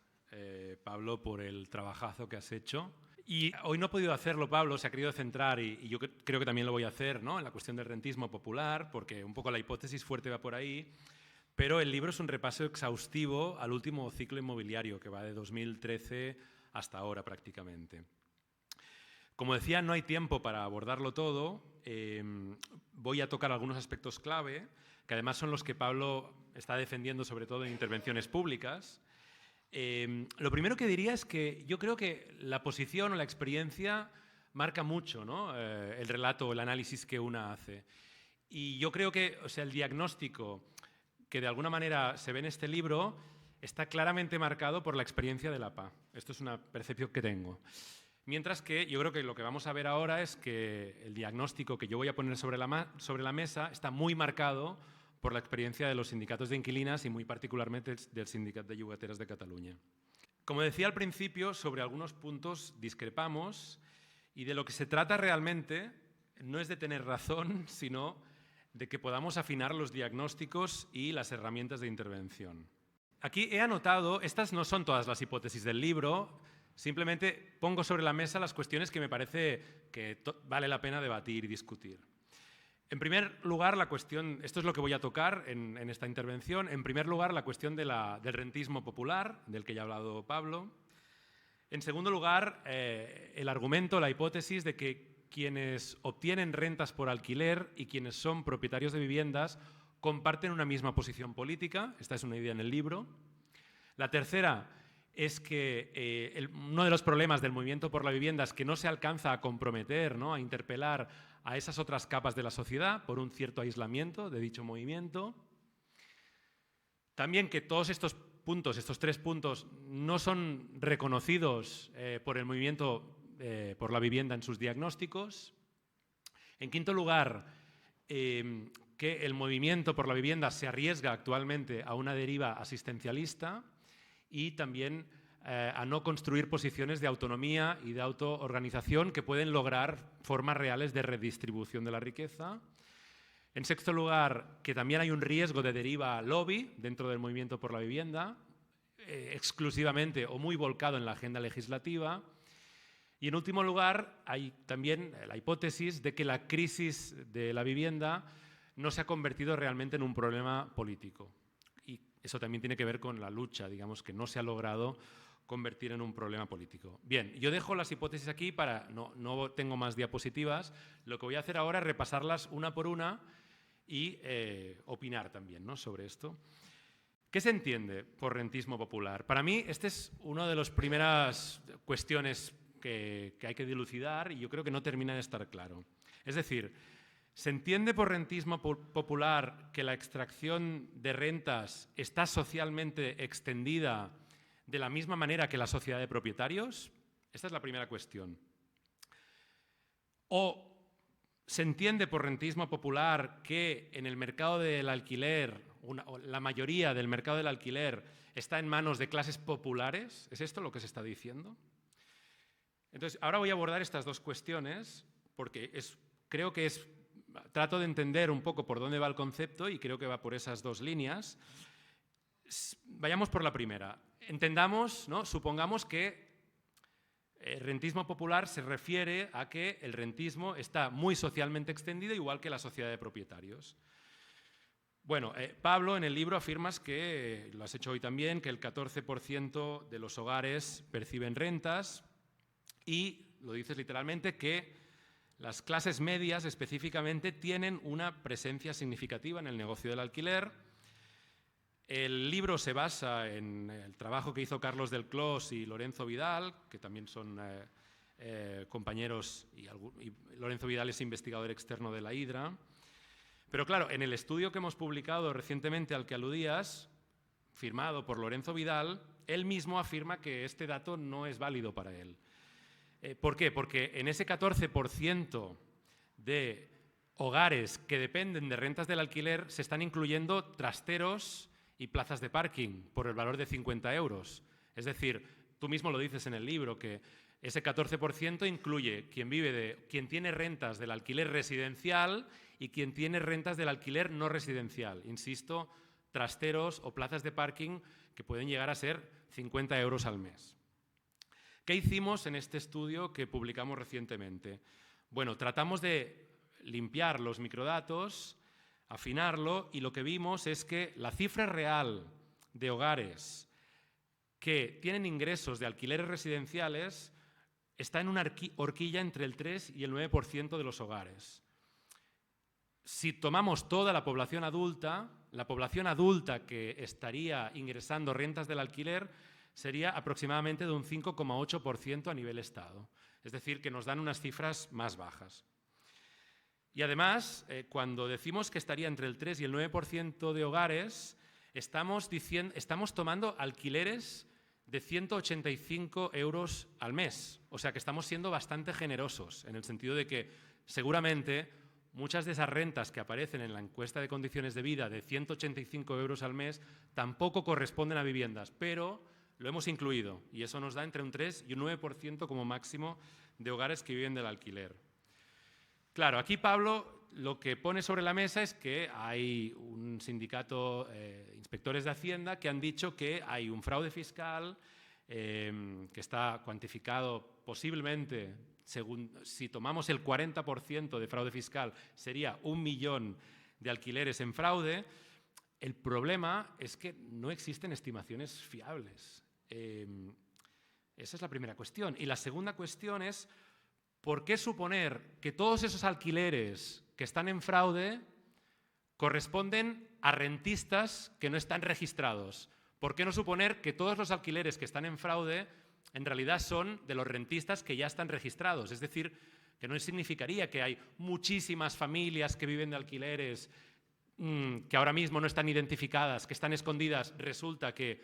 Pablo, por el trabajazo que has hecho. Y hoy no he podido hacerlo, Pablo, se ha querido centrar, y yo creo que también lo voy a hacer, ¿no?, en la cuestión del rentismo popular, porque un poco la hipótesis fuerte va por ahí, pero el libro es un repaso exhaustivo al último ciclo inmobiliario, que va de 2013 hasta ahora prácticamente. Como decía, no hay tiempo para abordarlo todo. Voy a tocar algunos aspectos clave, que además son los que Pablo está defendiendo, sobre todo en intervenciones públicas. Lo primero que diría es que yo creo que la posición o la experiencia marca mucho, ¿no?, el relato o el análisis que una hace. Y yo creo que, o sea, el diagnóstico que de alguna manera se ve en este libro está claramente marcado por la experiencia de la PA. Esto es una percepción que tengo. Mientras que yo creo que lo que vamos a ver ahora es que el diagnóstico que yo voy a poner sobre la mesa está muy marcado por la experiencia de los sindicatos de inquilinas y muy particularmente del Sindicat de Llogateres de Cataluña. Como decía al principio, sobre algunos puntos discrepamos y de lo que se trata realmente no es de tener razón, sino de que podamos afinar los diagnósticos y las herramientas de intervención. Aquí he anotado, estas no son todas las hipótesis del libro, simplemente pongo sobre la mesa las cuestiones que me parece que vale la pena debatir y discutir. En primer lugar, la cuestión, esto es lo que voy a tocar en esta intervención, en primer lugar la cuestión del rentismo popular, del que ya ha hablado Pablo. En segundo lugar, el argumento, la hipótesis de que quienes obtienen rentas por alquiler y quienes son propietarios de viviendas comparten una misma posición política. Esta es una idea en el libro. La tercera es que uno de los problemas del movimiento por la vivienda es que no se alcanza a comprometer, ¿no?, a interpelar a esas otras capas de la sociedad por un cierto aislamiento de dicho movimiento. También que todos estos puntos, estos 3 puntos, no son reconocidos por el movimiento por la vivienda en sus diagnósticos. En quinto lugar, que el movimiento por la vivienda se arriesga actualmente a una deriva asistencialista y también a no construir posiciones de autonomía y de autoorganización que pueden lograr formas reales de redistribución de la riqueza. En sexto lugar, que también hay un riesgo de deriva lobby dentro del movimiento por la vivienda, exclusivamente o muy volcado en la agenda legislativa. Y en último lugar, hay también la hipótesis de que la crisis de la vivienda no se ha convertido realmente en un problema político. Y eso también tiene que ver con la lucha, digamos, que no se ha logrado convertir en un problema político. Bien, yo dejo las hipótesis aquí para no tengo más diapositivas. Lo que voy a hacer ahora es repasarlas una por una y opinar también, ¿no?, sobre esto. ¿Qué se entiende por rentismo popular? Para mí, esta es una de las primeras cuestiones que hay que dilucidar y yo creo que no termina de estar claro. Es decir, ¿se entiende por rentismo popular que la extracción de rentas está socialmente extendida de la misma manera que la sociedad de propietarios? Esta es la primera cuestión. ¿O se entiende por rentismo popular que en el mercado del alquiler, la mayoría del mercado del alquiler está en manos de clases populares? ¿Es esto lo que se está diciendo? Entonces, ahora voy a abordar estas dos cuestiones porque creo que trato de entender un poco por dónde va el concepto y creo que va por esas dos líneas. Vayamos por la primera. Entendamos, ¿no?, supongamos que el rentismo popular se refiere a que el rentismo está muy socialmente extendido, igual que la sociedad de propietarios. Bueno, Pablo en el libro afirmas que, lo has hecho hoy también, que el 14% de los hogares perciben rentas y, lo dices literalmente, que las clases medias específicamente tienen una presencia significativa en el negocio del alquiler. El libro se basa en el trabajo que hizo Carlos del Clos y Lorenzo Vidal, que también son compañeros, y Lorenzo Vidal es investigador externo de la Hidra. Pero claro, en el estudio que hemos publicado recientemente al que aludías, firmado por Lorenzo Vidal, él mismo afirma que este dato no es válido para él. ¿Por qué? Porque en ese 14% de hogares que dependen de rentas del alquiler se están incluyendo trasteros y plazas de parking por el valor de 50 euros. Es decir, tú mismo lo dices en el libro, que ese 14% incluye quien tiene rentas del alquiler residencial y quien tiene rentas del alquiler no residencial. Insisto, trasteros o plazas de parking que pueden llegar a ser 50 euros al mes. ¿Qué hicimos en este estudio que publicamos recientemente? Bueno, tratamos de limpiar los microdatos, afinarlo, y lo que vimos es que la cifra real de hogares que tienen ingresos de alquileres residenciales está en una horquilla entre el 3 y el 9% de los hogares. Si tomamos toda la población adulta que estaría ingresando rentas del alquiler sería aproximadamente de un 5,8% a nivel Estado. Es decir, que nos dan unas cifras más bajas. Y además, cuando decimos que estaría entre el 3 y el 9% de hogares, estamos tomando alquileres de 185 euros al mes. O sea que estamos siendo bastante generosos, en el sentido de que seguramente muchas de esas rentas que aparecen en la encuesta de condiciones de vida de 185 euros al mes tampoco corresponden a viviendas, pero lo hemos incluido y eso nos da entre un 3 y un 9% como máximo de hogares que viven del alquiler. Claro, aquí Pablo lo que pone sobre la mesa es que hay un sindicato de inspectores de Hacienda que han dicho que hay un fraude fiscal que está cuantificado posiblemente, si tomamos el 40% de fraude fiscal, sería 1 millón de alquileres en fraude. El problema es que no existen estimaciones fiables. Esa es la primera cuestión. Y la segunda cuestión es, ¿por qué suponer que todos esos alquileres que están en fraude corresponden a rentistas que no están registrados? ¿Por qué no suponer que todos los alquileres que están en fraude en realidad son de los rentistas que ya están registrados? Es decir, que no significaría que hay muchísimas familias que viven de alquileres que ahora mismo no están identificadas, que están escondidas, resulta que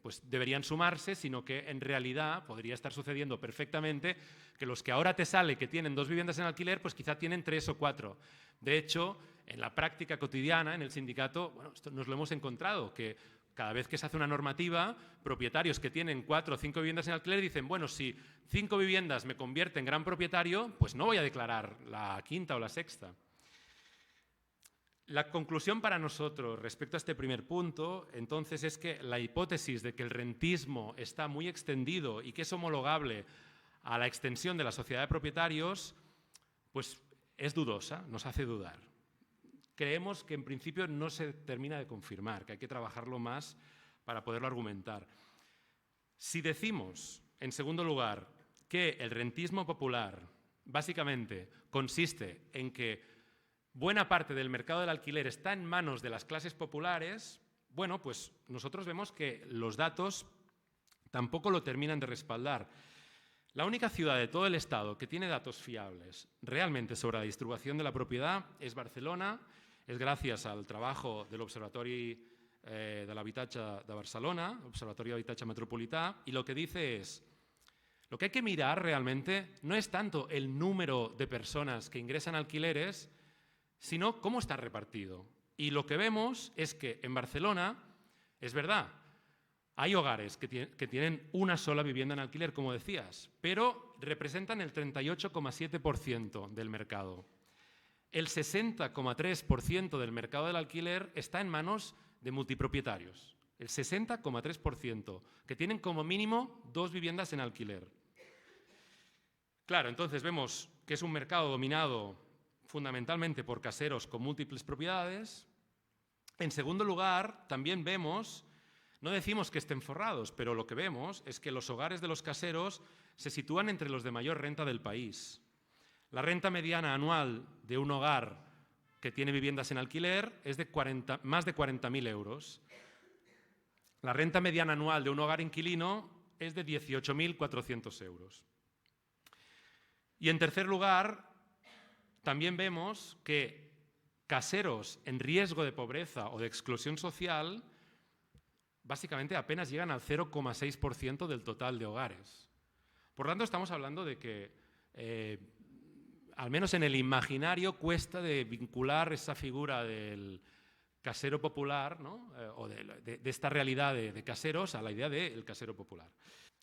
pues deberían sumarse, sino que en realidad podría estar sucediendo perfectamente que los que ahora te sale que tienen 2 viviendas en alquiler, pues quizá tienen 3 o 4. De hecho, en la práctica cotidiana, en el sindicato, bueno, esto nos lo hemos encontrado, que cada vez que se hace una normativa, propietarios que tienen 4 o 5 viviendas en alquiler dicen, bueno, si 5 viviendas me convierte en gran propietario, pues no voy a declarar la 5ª o la 6ª. La conclusión para nosotros respecto a este primer punto, entonces, es que la hipótesis de que el rentismo está muy extendido y que es homologable a la extensión de la sociedad de propietarios, pues es dudosa, nos hace dudar. Creemos que en principio no se termina de confirmar, que hay que trabajarlo más para poderlo argumentar. Si decimos, en segundo lugar, que el rentismo popular básicamente consiste en que buena parte del mercado del alquiler está en manos de las clases populares, bueno, pues nosotros vemos que los datos tampoco lo terminan de respaldar. La única ciudad de todo el Estado que tiene datos fiables realmente sobre la distribución de la propiedad es Barcelona. Es gràcies al trabajo del Observatori de l'Habitatge de Barcelona, Observatori d'Habitatge Metropolità, y lo que dice es, lo que hay que mirar realmente no es tanto el número de personas que ingresan alquileres, sino cómo está repartido. Y lo que vemos es que en Barcelona, es verdad, hay hogares que tienen una sola vivienda en alquiler, como decías, pero representan el 38,7% del mercado. El 60,3% del mercado del alquiler está en manos de multipropietarios. El 60,3%, que tienen como mínimo 2 viviendas en alquiler. Claro, entonces vemos que es un mercado dominado fundamentalmente por caseros con múltiples propiedades. En segundo lugar, también vemos, no decimos que estén forrados, pero lo que vemos es que los hogares de los caseros se sitúan entre los de mayor renta del país. La renta mediana anual de un hogar que tiene viviendas en alquiler es de más de 40.000 euros. La renta mediana anual de un hogar inquilino es de 18.400 euros. Y en tercer lugar, también vemos que caseros en riesgo de pobreza o de exclusión social básicamente apenas llegan al 0,6% del total de hogares. Por tanto, estamos hablando de que, al menos en el imaginario, cuesta de vincular esa figura del casero popular, ¿no? O de esta realidad de caseros a la idea del casero popular.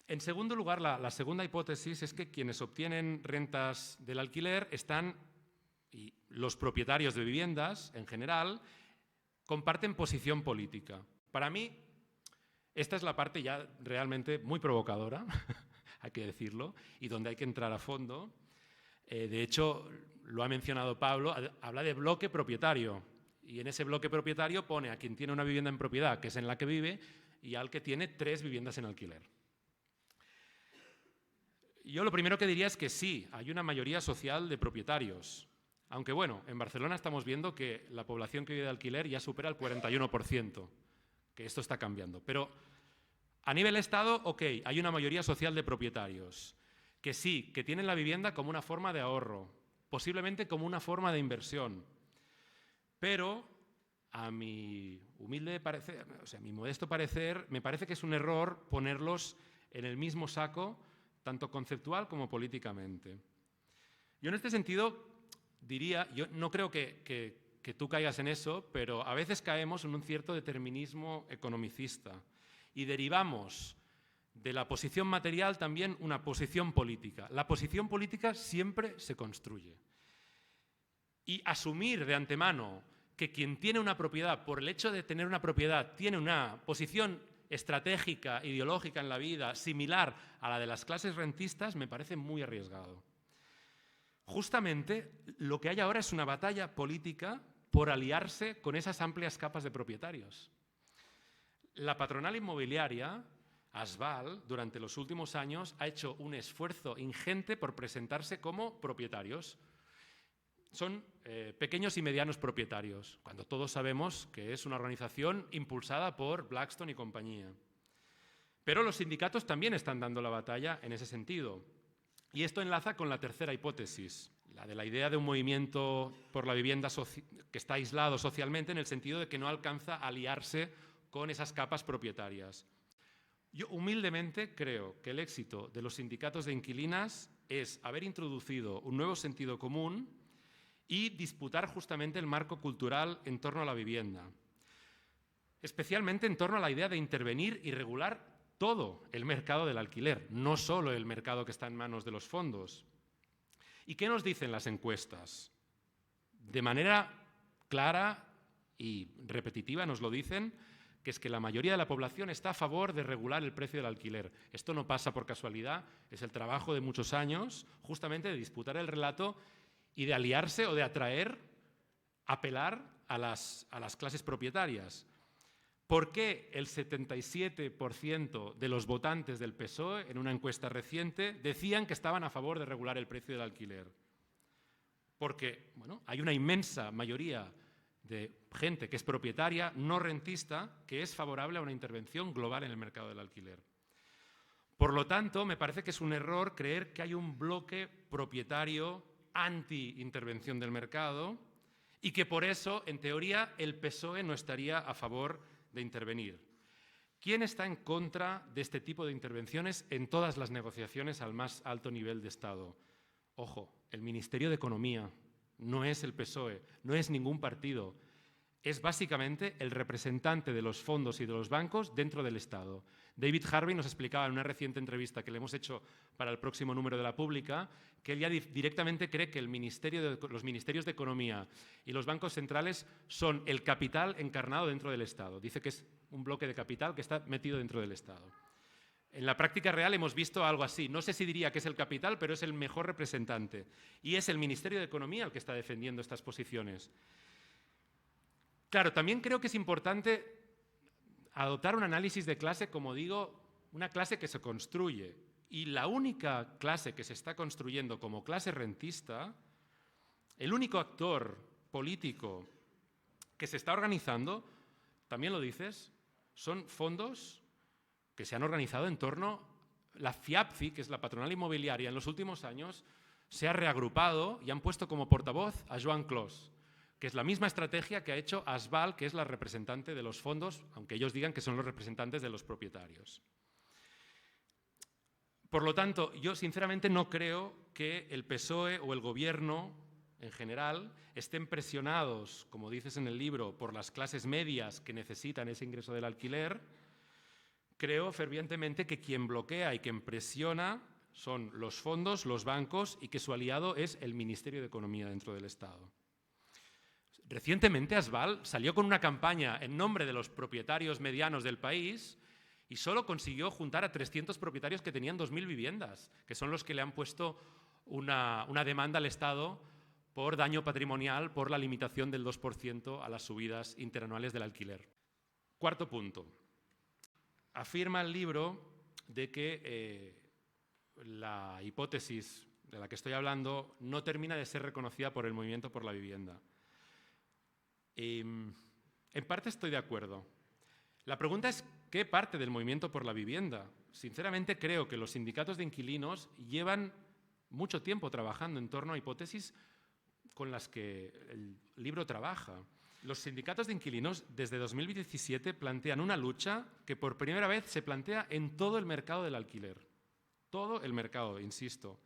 En segundo lugar, la segunda hipótesis es que quienes obtienen rentas del alquiler y los propietarios de viviendas, en general, comparten posición política. Para mí, esta es la parte ya realmente muy provocadora, hay que decirlo, y donde hay que entrar a fondo. De hecho, lo ha mencionado Pablo, habla de bloque propietario, y en ese bloque propietario pone a quien tiene una vivienda en propiedad, que es en la que vive, y al que tiene 3 viviendas en alquiler. Yo lo primero que diría es que sí, hay una mayoría social de propietarios, aunque bueno, en Barcelona estamos viendo que la población que vive de alquiler ya supera el 41%, que esto está cambiando. Pero a nivel Estado, ok, hay una mayoría social de propietarios, que sí, que tienen la vivienda como una forma de ahorro, posiblemente como una forma de inversión. Pero a mi humilde parecer, mi modesto parecer, me parece que es un error ponerlos en el mismo saco, tanto conceptual como políticamente. Yo en este sentido diría, yo no creo que tú caigas en eso, pero a veces caemos en un cierto determinismo economicista y derivamos de la posición material también una posición política. La posición política siempre se construye. Y asumir de antemano que quien tiene una propiedad, por el hecho de tener una propiedad, tiene una posición estratégica, ideológica en la vida, similar a la de las clases rentistas, me parece muy arriesgado. Justamente lo que hay ahora es una batalla política por aliarse con esas amplias capas de propietarios. La patronal inmobiliaria Asval, durante los últimos años, ha hecho un esfuerzo ingente por presentarse como propietarios. Son pequeños y medianos propietarios, cuando todos sabemos que es una organización impulsada por Blackstone y compañía. Pero los sindicatos también están dando la batalla en ese sentido. Y esto enlaza con la tercera hipótesis, la de la idea de un movimiento por la vivienda que está aislado socialmente en el sentido de que no alcanza a aliarse con esas capas propietarias. Yo humildemente creo que el éxito de los sindicatos de inquilinas es haber introducido un nuevo sentido común y disputar justamente el marco cultural en torno a la vivienda, especialmente en torno a la idea de intervenir y regular todo el mercado del alquiler, no solo el mercado que está en manos de los fondos. ¿Y qué nos dicen las encuestas? De manera clara y repetitiva nos lo dicen, que es que la mayoría de la población está a favor de regular el precio del alquiler. Esto no pasa por casualidad, es el trabajo de muchos años, justamente de disputar el relato y de aliarse o de atraer, apelar a las clases propietarias. ¿Por qué el 77% de los votantes del PSOE, en una encuesta reciente, decían que estaban a favor de regular el precio del alquiler? Porque hay una inmensa mayoría de gente que es propietaria, no rentista, que es favorable a una intervención global en el mercado del alquiler. Por lo tanto, me parece que es un error creer que hay un bloque propietario anti-intervención del mercado y que por eso, en teoría, el PSOE no estaría a favor de intervenir. ¿Quién está en contra de este tipo de intervenciones en todas las negociaciones al más alto nivel de Estado? Ojo, el Ministerio de Economía, no es el PSOE, no es ningún partido. Es básicamente el representante de los fondos y de los bancos dentro del Estado. David Harvey nos explicaba en una reciente entrevista que le hemos hecho para el próximo número de La Pública que él ya directamente cree que los ministerios de Economía y los bancos centrales son el capital encarnado dentro del Estado. Dice que es un bloque de capital que está metido dentro del Estado. En la práctica real hemos visto algo así. No sé si diría que es el capital, pero es el mejor representante. Y es el Ministerio de Economía el que está defendiendo estas posiciones. Claro, también creo que es importante adoptar un análisis de clase, como digo, una clase que se construye. Y la única clase que se está construyendo como clase rentista, el único actor político que se está organizando, también lo dices, son fondos que se han organizado en torno, la FIAPCI, que es la patronal inmobiliaria, en los últimos años se ha reagrupado y han puesto como portavoz a Joan Clos, que es la misma estrategia que ha hecho Asval, que es la representante de los fondos, aunque ellos digan que son los representantes de los propietarios. Por lo tanto, yo sinceramente no creo que el PSOE o el Gobierno en general estén presionados, como dices en el libro, por las clases medias que necesitan ese ingreso del alquiler. Creo fervientemente que quien bloquea y quien presiona son los fondos, los bancos y que su aliado es el Ministerio de Economía dentro del Estado. Recientemente Asval salió con una campaña en nombre de los propietarios medianos del país y solo consiguió juntar a 300 propietarios que tenían 2.000 viviendas, que son los que le han puesto una demanda al Estado por daño patrimonial, por la limitación del 2% a las subidas interanuales del alquiler. Cuarto punto. Afirma el libro de que la hipótesis de la que estoy hablando no termina de ser reconocida por el movimiento por la vivienda. En parte estoy de acuerdo. La pregunta es ¿qué parte del movimiento por la vivienda? Sinceramente creo que los sindicatos de inquilinos llevan mucho tiempo trabajando en torno a hipótesis con las que el libro trabaja. Los sindicatos de inquilinos desde 2017 plantean una lucha que por primera vez se plantea en todo el mercado del alquiler. Todo el mercado, insisto.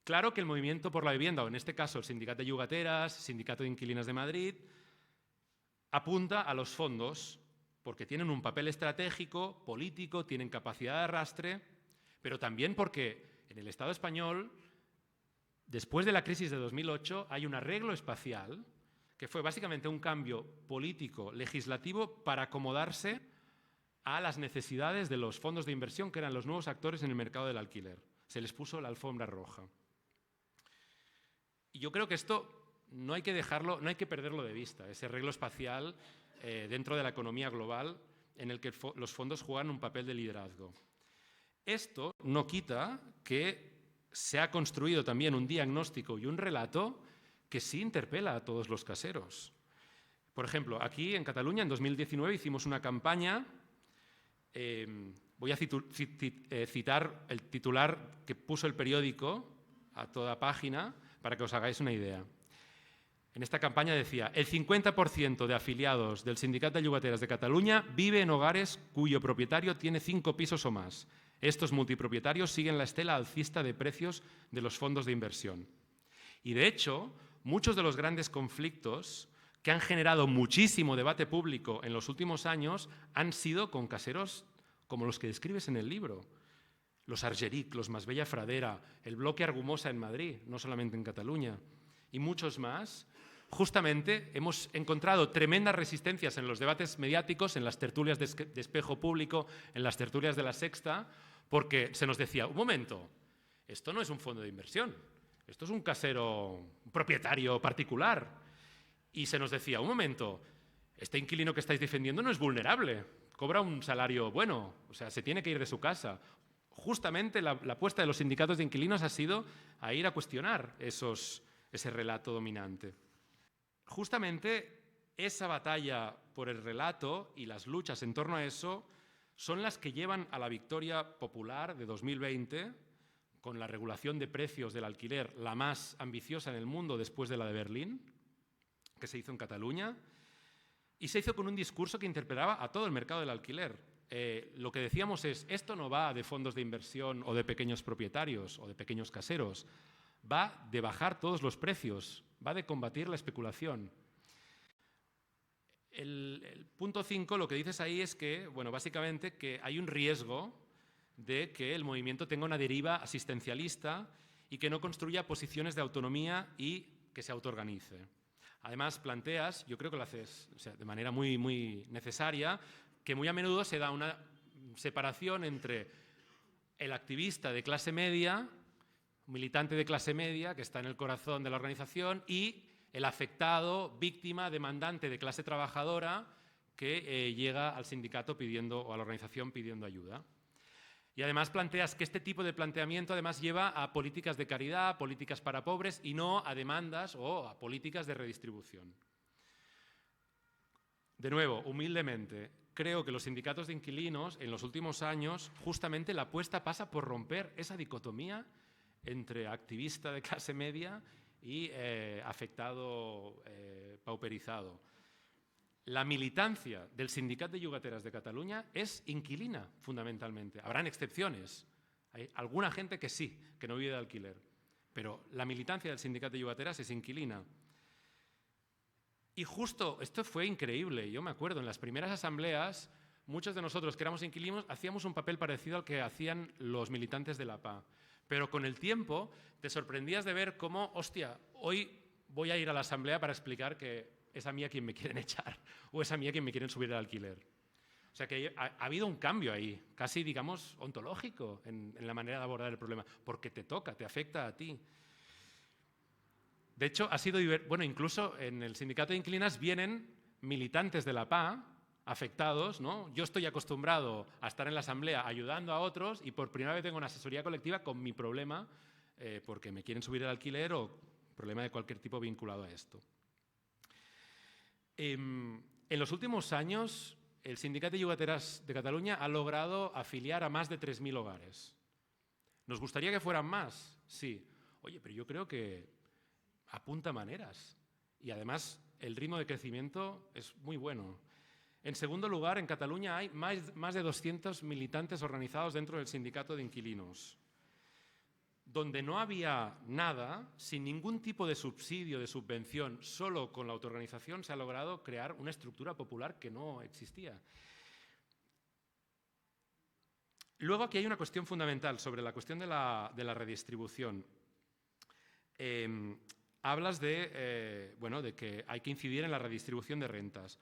Claro que el movimiento por la vivienda, o en este caso el Sindicato de Yugateras, Sindicato de Inquilinos de Madrid, apunta a los fondos porque tienen un papel estratégico, político, tienen capacidad de arrastre, pero también porque en el Estado español, después de la crisis de 2008, hay un arreglo espacial que fue básicamente un cambio político, legislativo, para acomodarse a las necesidades de los fondos de inversión, que eran los nuevos actores en el mercado del alquiler. Se les puso la alfombra roja. Y yo creo que esto no hay que perderlo de vista. Ese arreglo espacial dentro de la economía global en el que los fondos juegan un papel de liderazgo. Esto no quita que se ha construido también un diagnóstico y un relato que sí interpela a todos los caseros. Por ejemplo, aquí en Cataluña en 2019 hicimos una campaña, voy a citar el titular que puso el periódico a toda página para que os hagáis una idea. En esta campaña decía: el 50% de afiliados del Sindicat de Llogateres de Cataluña vive en hogares cuyo propietario tiene 5 pisos o más. Estos multipropietarios siguen la estela alcista de precios de los fondos de inversión. Y de hecho, muchos de los grandes conflictos que han generado muchísimo debate público en los últimos años han sido con caseros como los que describes en el libro. Los Argeric, los Masbella Fradera, el bloque Argumosa en Madrid, no solamente en Cataluña, y muchos más. Justamente hemos encontrado tremendas resistencias en los debates mediáticos, en las tertulias de Espejo Público, en las tertulias de La Sexta, porque se nos decía: un momento, esto no es un fondo de inversión, esto es un casero, un propietario particular. Y se nos decía: un momento, este inquilino que estáis defendiendo no es vulnerable, cobra un salario bueno, o sea, se tiene que ir de su casa. Justamente la apuesta de los sindicatos de inquilinos ha sido a ir a cuestionar ese relato dominante. Justamente esa batalla por el relato y las luchas en torno a eso son las que llevan a la victoria popular de 2020, con la regulación de precios del alquiler, la más ambiciosa en el mundo después de la de Berlín, que se hizo en Cataluña, y se hizo con un discurso que interpelaba a todo el mercado del alquiler. Lo que decíamos es: esto no va de fondos de inversión o de pequeños propietarios o de pequeños caseros, va de bajar todos los precios, va de combatir la especulación. El punto 5 lo que dices ahí es que, bueno, básicamente que hay un riesgo de que el movimiento tenga una deriva asistencialista y que no construya posiciones de autonomía y que se autoorganice. Además, planteas, yo creo que lo haces, o sea, de manera muy, muy necesaria, que muy a menudo se da una separación entre el activista de clase media, militante de clase media, que está en el corazón de la organización, y el afectado, víctima, demandante de clase trabajadora, que llega al sindicato pidiendo, o a la organización pidiendo ayuda. Y además planteas que este tipo de planteamiento además lleva a políticas de caridad, políticas para pobres, y no a demandas o a políticas de redistribución. De nuevo, humildemente, creo que los sindicatos de inquilinos en los últimos años, justamente la apuesta pasa por romper esa dicotomía entre activista de clase media y afectado pauperizado. La militancia del Sindicat de Llogateres de Cataluña es inquilina, fundamentalmente. Habrán excepciones. Hay alguna gente que sí, que no vive de alquiler. Pero la militancia del Sindicat de Llogateres es inquilina. Y justo, esto fue increíble. Yo me acuerdo, en las primeras asambleas, muchos de nosotros que éramos inquilinos hacíamos un papel parecido al que hacían los militantes de la PA. Pero con el tiempo te sorprendías de ver cómo, hostia, hoy voy a ir a la asamblea para explicar que es a mí a quien me quieren echar o es a mí a quien me quieren subir el alquiler. O sea que ha habido un cambio ahí, casi, digamos, ontológico en la manera de abordar el problema, porque te toca, te afecta a ti. De hecho, ha sido bueno, incluso en el sindicato de inquilinas vienen militantes de la PA afectados, ¿no? Yo estoy acostumbrado a estar en la asamblea ayudando a otros y por primera vez tengo una asesoría colectiva con mi problema porque me quieren subir el alquiler o problema de cualquier tipo vinculado a esto. En los últimos años, el Sindicat de Llogateres de Cataluña ha logrado afiliar a más de 3.000 hogares. ¿Nos gustaría que fueran más? Sí. Oye, pero yo creo que apunta maneras. Y además, el ritmo de crecimiento es muy bueno. En segundo lugar, en Cataluña hay más de 200 militantes organizados dentro del sindicato de inquilinos. Donde no había nada, sin ningún tipo de subsidio, de subvención, solo con la autoorganización se ha logrado crear una estructura popular que no existía. Luego aquí hay una cuestión fundamental sobre la cuestión de la redistribución. Hablas de que hay que incidir en la redistribución de rentas.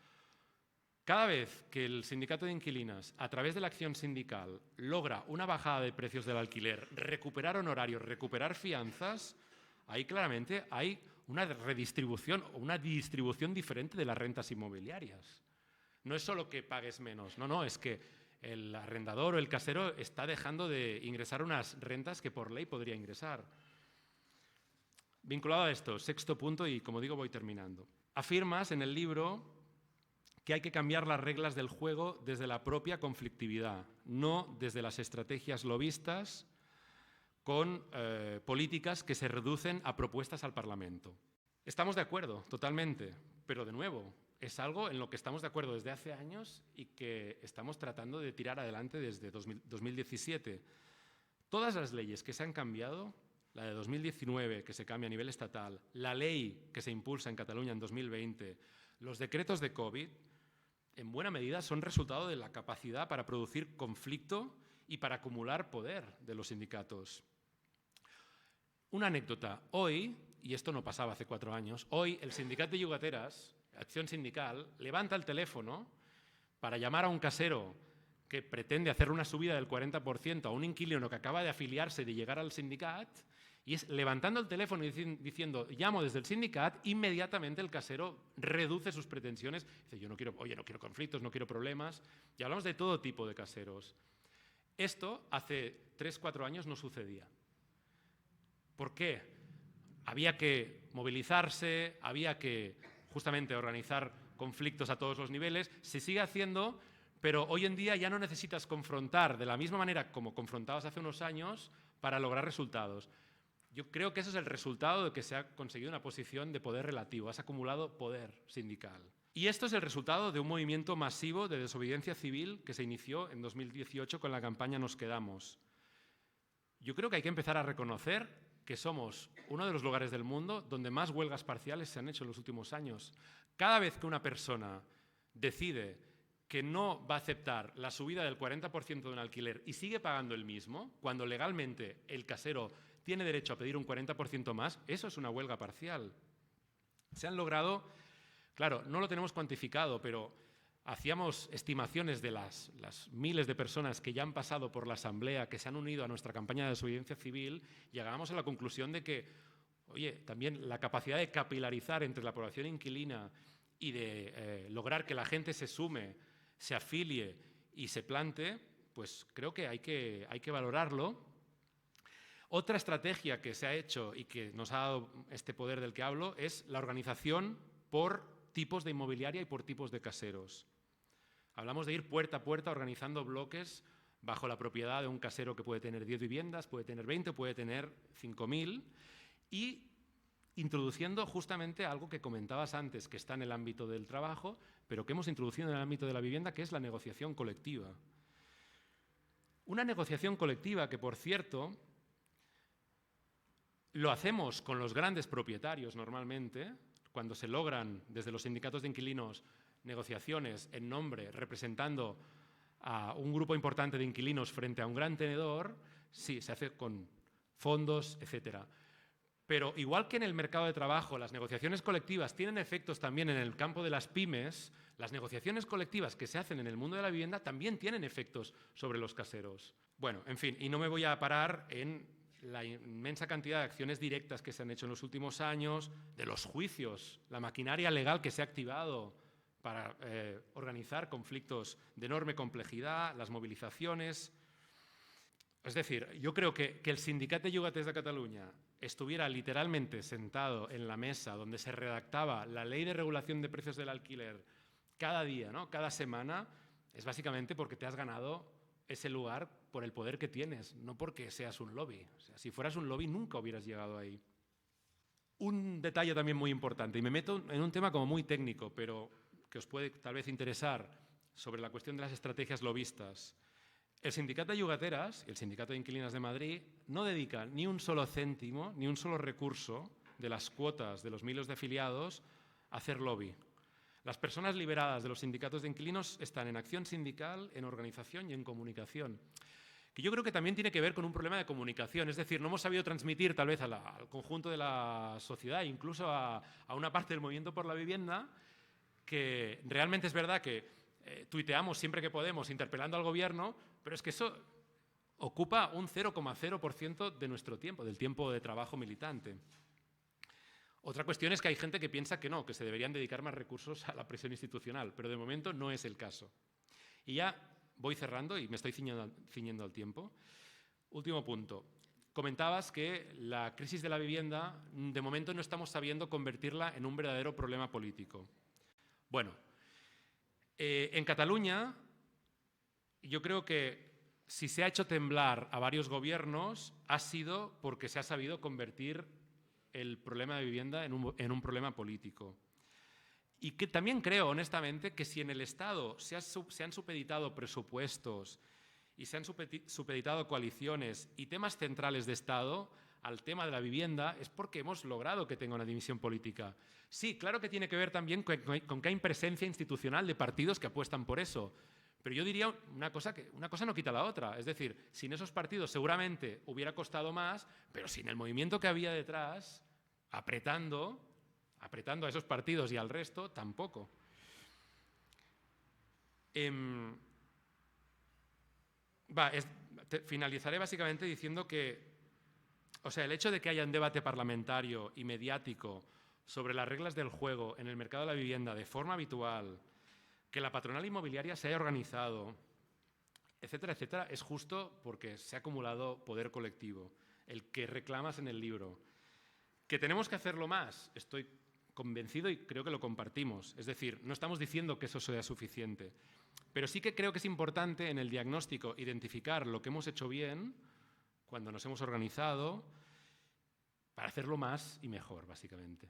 Cada vez que el sindicato de inquilinas, a través de la acción sindical, logra una bajada de precios del alquiler, recuperar honorarios, recuperar fianzas, ahí claramente hay una redistribución o una distribución diferente de las rentas inmobiliarias. No es solo que pagues menos, no, es que el arrendador o el casero está dejando de ingresar unas rentas que por ley podría ingresar. Vinculado a esto, sexto punto, y como digo, voy terminando. Afirmas en el libro que hay que cambiar las reglas del juego desde la propia conflictividad, no desde las estrategias lobistas con políticas que se reducen a propuestas al Parlamento. Estamos de acuerdo, totalmente, pero de nuevo, es algo en lo que estamos de acuerdo desde hace años y que estamos tratando de tirar adelante desde 2017. Todas las leyes que se han cambiado, la de 2019 que se cambia a nivel estatal, la ley que se impulsa en Cataluña en 2020, los decretos de COVID, en buena medida son resultado de la capacidad para producir conflicto y para acumular poder de los sindicatos. Una anécdota. Hoy, y esto no pasaba hace 4 años, hoy el sindicato de Llogateras, Acción Sindical, levanta el teléfono para llamar a un casero que pretende hacer una subida del 40% a un inquilino que acaba de afiliarse, de llegar al sindicat, y es levantando el teléfono y diciendo, llamo desde el sindicat, inmediatamente el casero reduce sus pretensiones. Dice, yo no quiero conflictos, no quiero problemas. Y hablamos de todo tipo de caseros. Esto hace 3-4 años no sucedía. ¿Por qué? Había que movilizarse, había que justamente organizar conflictos a todos los niveles. Se sigue haciendo, pero hoy en día ya no necesitas confrontar de la misma manera como confrontabas hace unos años para lograr resultados. Yo creo que eso es el resultado de que se ha conseguido una posición de poder relativo. Has acumulado poder sindical. Y esto es el resultado de un movimiento masivo de desobediencia civil que se inició en 2018 con la campaña Nos Quedamos. Yo creo que hay que empezar a reconocer que somos uno de los lugares del mundo donde más huelgas parciales se han hecho en los últimos años. Cada vez que una persona decide que no va a aceptar la subida del 40% de un alquiler y sigue pagando el mismo, cuando legalmente el casero tiene derecho a pedir un 40% más, eso es una huelga parcial. Se han logrado, claro, no lo tenemos cuantificado, pero hacíamos estimaciones de las miles de personas que ya han pasado por la Asamblea, que se han unido a nuestra campaña de desobediencia civil, y llegábamos a la conclusión de que, oye, también la capacidad de capilarizar entre la población inquilina y de lograr que la gente se sume, se afilie y se plante, pues creo que hay que valorarlo. Otra estrategia que se ha hecho y que nos ha dado este poder del que hablo es la organización por tipos de inmobiliaria y por tipos de caseros. Hablamos de ir puerta a puerta organizando bloques bajo la propiedad de un casero que puede tener 10 viviendas, puede tener 20, puede tener 5.000 y introduciendo justamente algo que comentabas antes, que está en el ámbito del trabajo, pero que hemos introducido en el ámbito de la vivienda, que es la negociación colectiva. Una negociación colectiva que, por cierto, lo hacemos con los grandes propietarios normalmente, cuando se logran desde los sindicatos de inquilinos negociaciones en nombre, representando a un grupo importante de inquilinos frente a un gran tenedor, sí, se hace con fondos, etcétera. Pero igual que en el mercado de trabajo las negociaciones colectivas tienen efectos también en el campo de las pymes, las negociaciones colectivas que se hacen en el mundo de la vivienda también tienen efectos sobre los caseros. Bueno, en fin, y no me voy a parar en la inmensa cantidad de acciones directas que se han hecho en los últimos años, de los juicios, la maquinaria legal que se ha activado para organizar conflictos de enorme complejidad, las movilizaciones. Es decir, yo creo que el Sindicat de Llogaters de Cataluña estuviera literalmente sentado en la mesa donde se redactaba la ley de regulación de precios del alquiler cada día, ¿no? Cada semana, es básicamente porque te has ganado ese lugar por el poder que tienes, no porque seas un lobby. O sea, si fueras un lobby nunca hubieras llegado ahí. Un detalle también muy importante, y me meto en un tema como muy técnico, pero que os puede tal vez interesar, sobre la cuestión de las estrategias lobistas. El Sindicato de Llogateras y el Sindicato de Inquilinas de Madrid no dedican ni un solo céntimo, ni un solo recurso de las cuotas de los miles de afiliados a hacer lobby. Las personas liberadas de los sindicatos de inquilinos están en acción sindical, en organización y en comunicación. Que yo creo que también tiene que ver con un problema de comunicación. Es decir, no hemos sabido transmitir tal vez al conjunto de la sociedad, incluso a una parte del movimiento por la vivienda, que realmente es verdad que tuiteamos siempre que podemos interpelando al gobierno, pero es que eso ocupa un 0,0% de nuestro tiempo, del tiempo de trabajo militante. Otra cuestión es que hay gente que piensa que no, que se deberían dedicar más recursos a la presión institucional, pero de momento no es el caso. Y ya voy cerrando y me estoy ciñendo al tiempo. Último punto. Comentabas que la crisis de la vivienda, de momento no estamos sabiendo convertirla en un verdadero problema político. Bueno, en Cataluña yo creo que si se ha hecho temblar a varios gobiernos ha sido porque se ha sabido convertir el problema de vivienda en un problema político. Y que también creo, honestamente, que si en el Estado se han supeditado presupuestos y se han supeditado coaliciones y temas centrales de Estado al tema de la vivienda, es porque hemos logrado que tenga una división política. Sí, claro que tiene que ver también con que hay presencia institucional de partidos que apuestan por eso. Pero yo diría una cosa no quita la otra. Es decir, sin esos partidos seguramente hubiera costado más, pero sin el movimiento que había detrás, apretando a esos partidos y al resto, tampoco. Finalizaré básicamente diciendo que, el hecho de que haya un debate parlamentario y mediático sobre las reglas del juego en el mercado de la vivienda de forma habitual, que la patronal inmobiliaria se haya organizado, etcétera, etcétera, es justo porque se ha acumulado poder colectivo, el que reclamas en el libro. ¿Que tenemos que hacerlo más? Estoy convencido y creo que lo compartimos. Es decir, no estamos diciendo que eso sea suficiente, pero sí que creo que es importante en el diagnóstico identificar lo que hemos hecho bien cuando nos hemos organizado para hacerlo más y mejor, básicamente.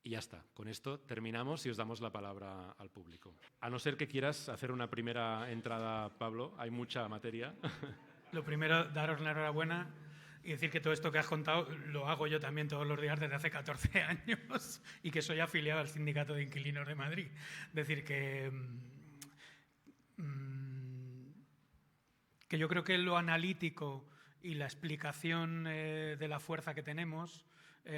Y ya está. Con esto terminamos y os damos la palabra al público. A no ser que quieras hacer una primera entrada, Pablo, hay mucha materia. Lo primero, daros la enhorabuena y decir que todo esto que has contado lo hago yo también todos los días desde hace 14 años y que soy afiliado al Sindicato de Inquilinos de Madrid. Es decir, que yo creo que lo analítico y la explicación de la fuerza que tenemos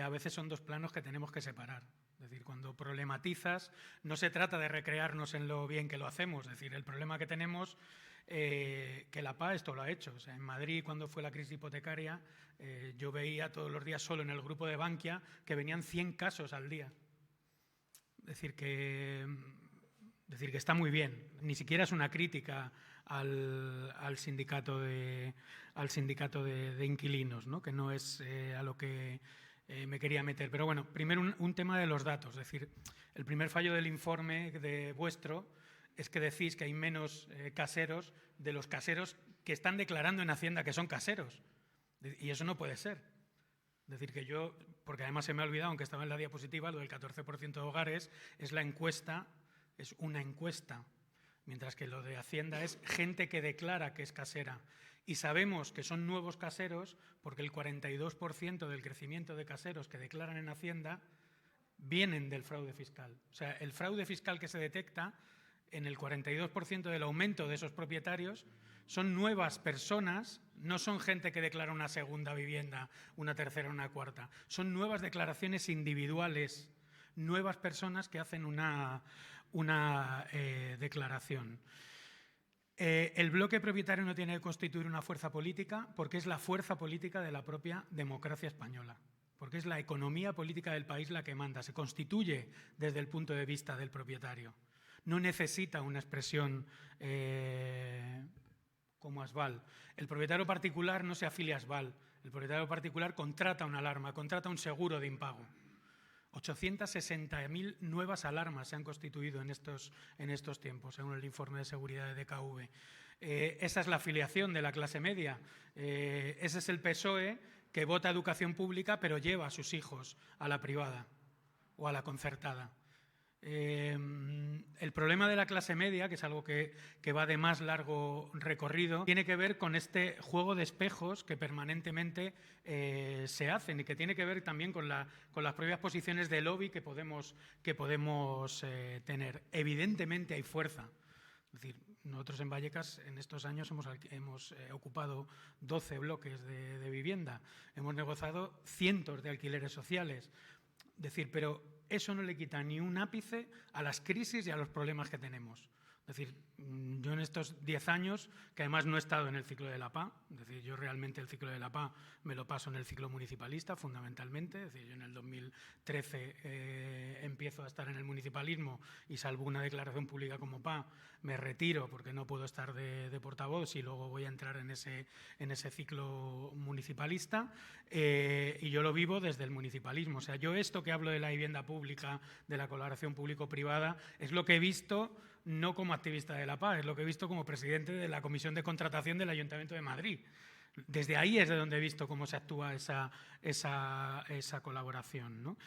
a veces son dos planos que tenemos que separar. Es decir, cuando problematizas, no se trata de recrearnos en lo bien que lo hacemos. Es decir, el problema que tenemos, que la PA esto lo ha hecho. O sea, en Madrid, cuando fue la crisis hipotecaria, yo veía todos los días solo en el grupo de Bankia que venían 100 casos al día. Es decir, que está muy bien. Ni siquiera es una crítica al sindicato de inquilinos, ¿no? Que no es a lo que me quería meter. Pero bueno, primero un tema de los datos. Es decir, el primer fallo del informe de vuestro es que decís que hay menos caseros de los caseros que están declarando en Hacienda que son caseros. Y eso no puede ser. Es decir, que yo, porque además se me ha olvidado, aunque estaba en la diapositiva, lo del 14% de hogares es la encuesta, es una encuesta, mientras que lo de Hacienda es gente que declara que es casera. Y sabemos que son nuevos caseros porque el 42% del crecimiento de caseros que declaran en Hacienda vienen del fraude fiscal. O sea, el fraude fiscal que se detecta en el 42% del aumento de esos propietarios son nuevas personas, no son gente que declara una segunda vivienda, una tercera, una cuarta. Son nuevas declaraciones individuales, nuevas personas que hacen una declaración. El bloque propietario no tiene que constituir una fuerza política porque es la fuerza política de la propia democracia española, porque es la economía política del país la que manda, se constituye desde el punto de vista del propietario. No necesita una expresión como Asval. El propietario particular no se afilia a Asval. El propietario particular contrata una alarma, contrata un seguro de impago. 860.000 nuevas alarmas se han constituido en estos tiempos, según el informe de seguridad de DKV. Esa es la afiliación de la clase media. Ese es el PSOE que vota educación pública pero lleva a sus hijos a la privada o a la concertada. El problema de la clase media, que es algo que va de más largo recorrido, tiene que ver con este juego de espejos que permanentemente se hacen y que tiene que ver también con las propias posiciones de lobby que podemos tener. Evidentemente hay fuerza. Es decir, nosotros en Vallecas en estos años hemos ocupado 12 bloques de vivienda, hemos negociado cientos de alquileres sociales. Es decir, pero eso no le quita ni un ápice a las crisis y a los problemas que tenemos. Es decir, yo en estos 10 años, que además no he estado en el ciclo de la PA, es decir, yo realmente el ciclo de la PA me lo paso en el ciclo municipalista, fundamentalmente. Es decir, yo en el 2013 empiezo a estar en el municipalismo y, salvo una declaración pública como PA, me retiro porque no puedo estar de portavoz y luego voy a entrar en ese ciclo municipalista, y yo lo vivo desde el municipalismo. O sea, yo esto que hablo de la vivienda pública, de la colaboración público-privada, es lo que he visto no como activista de la PA, es lo que he visto como presidente de la Comisión de Contratación del Ayuntamiento de Madrid. Desde ahí es de donde he visto cómo se actúa esa colaboración, ¿no?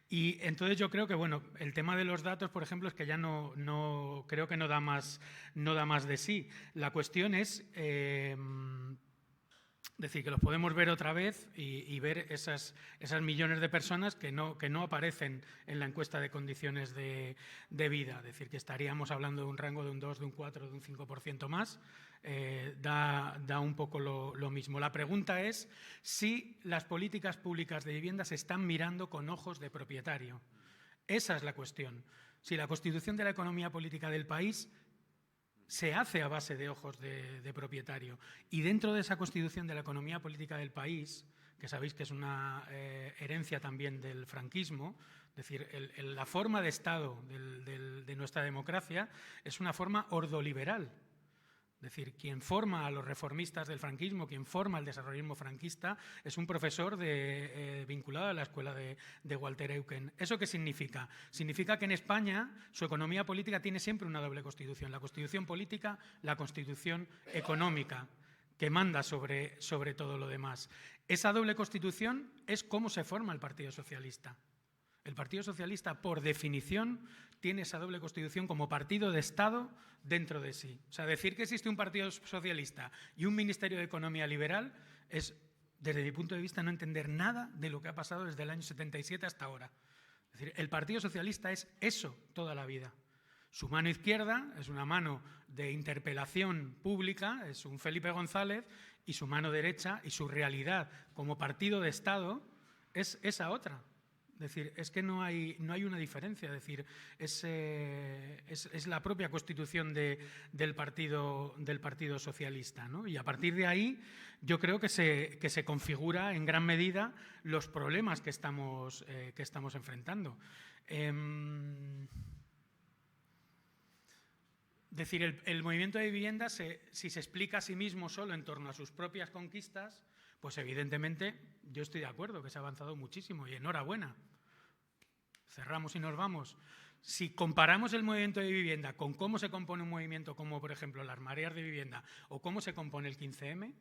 Y entonces yo creo que, bueno, el tema de los datos, por ejemplo, es que ya no creo que no da más de sí. La cuestión es decir, que los podemos ver otra vez y ver esas millones de personas que no aparecen en la encuesta de condiciones de vida. Es decir, que estaríamos hablando de un rango de un 2, de un 4, de un 5% más. Da un poco lo mismo. La pregunta es si las políticas públicas de vivienda se están mirando con ojos de propietario. Esa es la cuestión. Si la constitución de la economía política del país se hace a base de ojos de propietario. Y dentro de esa constitución de la economía política del país, que sabéis que es una herencia también del franquismo, es decir, la forma de Estado de nuestra democracia es una forma ordoliberal. Es decir, quien forma a los reformistas del franquismo, quien forma al desarrollismo franquista, es un profesor vinculado a la escuela de Walter Eucken. ¿Eso qué significa? Significa que en España su economía política tiene siempre una doble constitución. La constitución política, la constitución económica, que manda sobre todo lo demás. Esa doble constitución es cómo se forma el Partido Socialista. El Partido Socialista, por definición, tiene esa doble constitución como partido de Estado dentro de sí. O sea, decir que existe un Partido Socialista y un Ministerio de Economía liberal es, desde mi punto de vista, no entender nada de lo que ha pasado desde el año 77 hasta ahora. Es decir, el Partido Socialista es eso toda la vida. Su mano izquierda es una mano de interpelación pública, es un Felipe González, y su mano derecha y su realidad como partido de Estado es esa otra. Es decir, es que no hay una diferencia. Es decir, es la propia constitución del Partido Socialista, ¿no? Y a partir de ahí yo creo que se configura en gran medida los problemas que estamos enfrentando. Es decir, el movimiento de vivienda, si se explica a sí mismo solo en torno a sus propias conquistas, pues evidentemente yo estoy de acuerdo que se ha avanzado muchísimo y enhorabuena. Cerramos y nos vamos. Si comparamos el movimiento de vivienda con cómo se compone un movimiento como, por ejemplo, las mareas de vivienda o cómo se compone el 15M,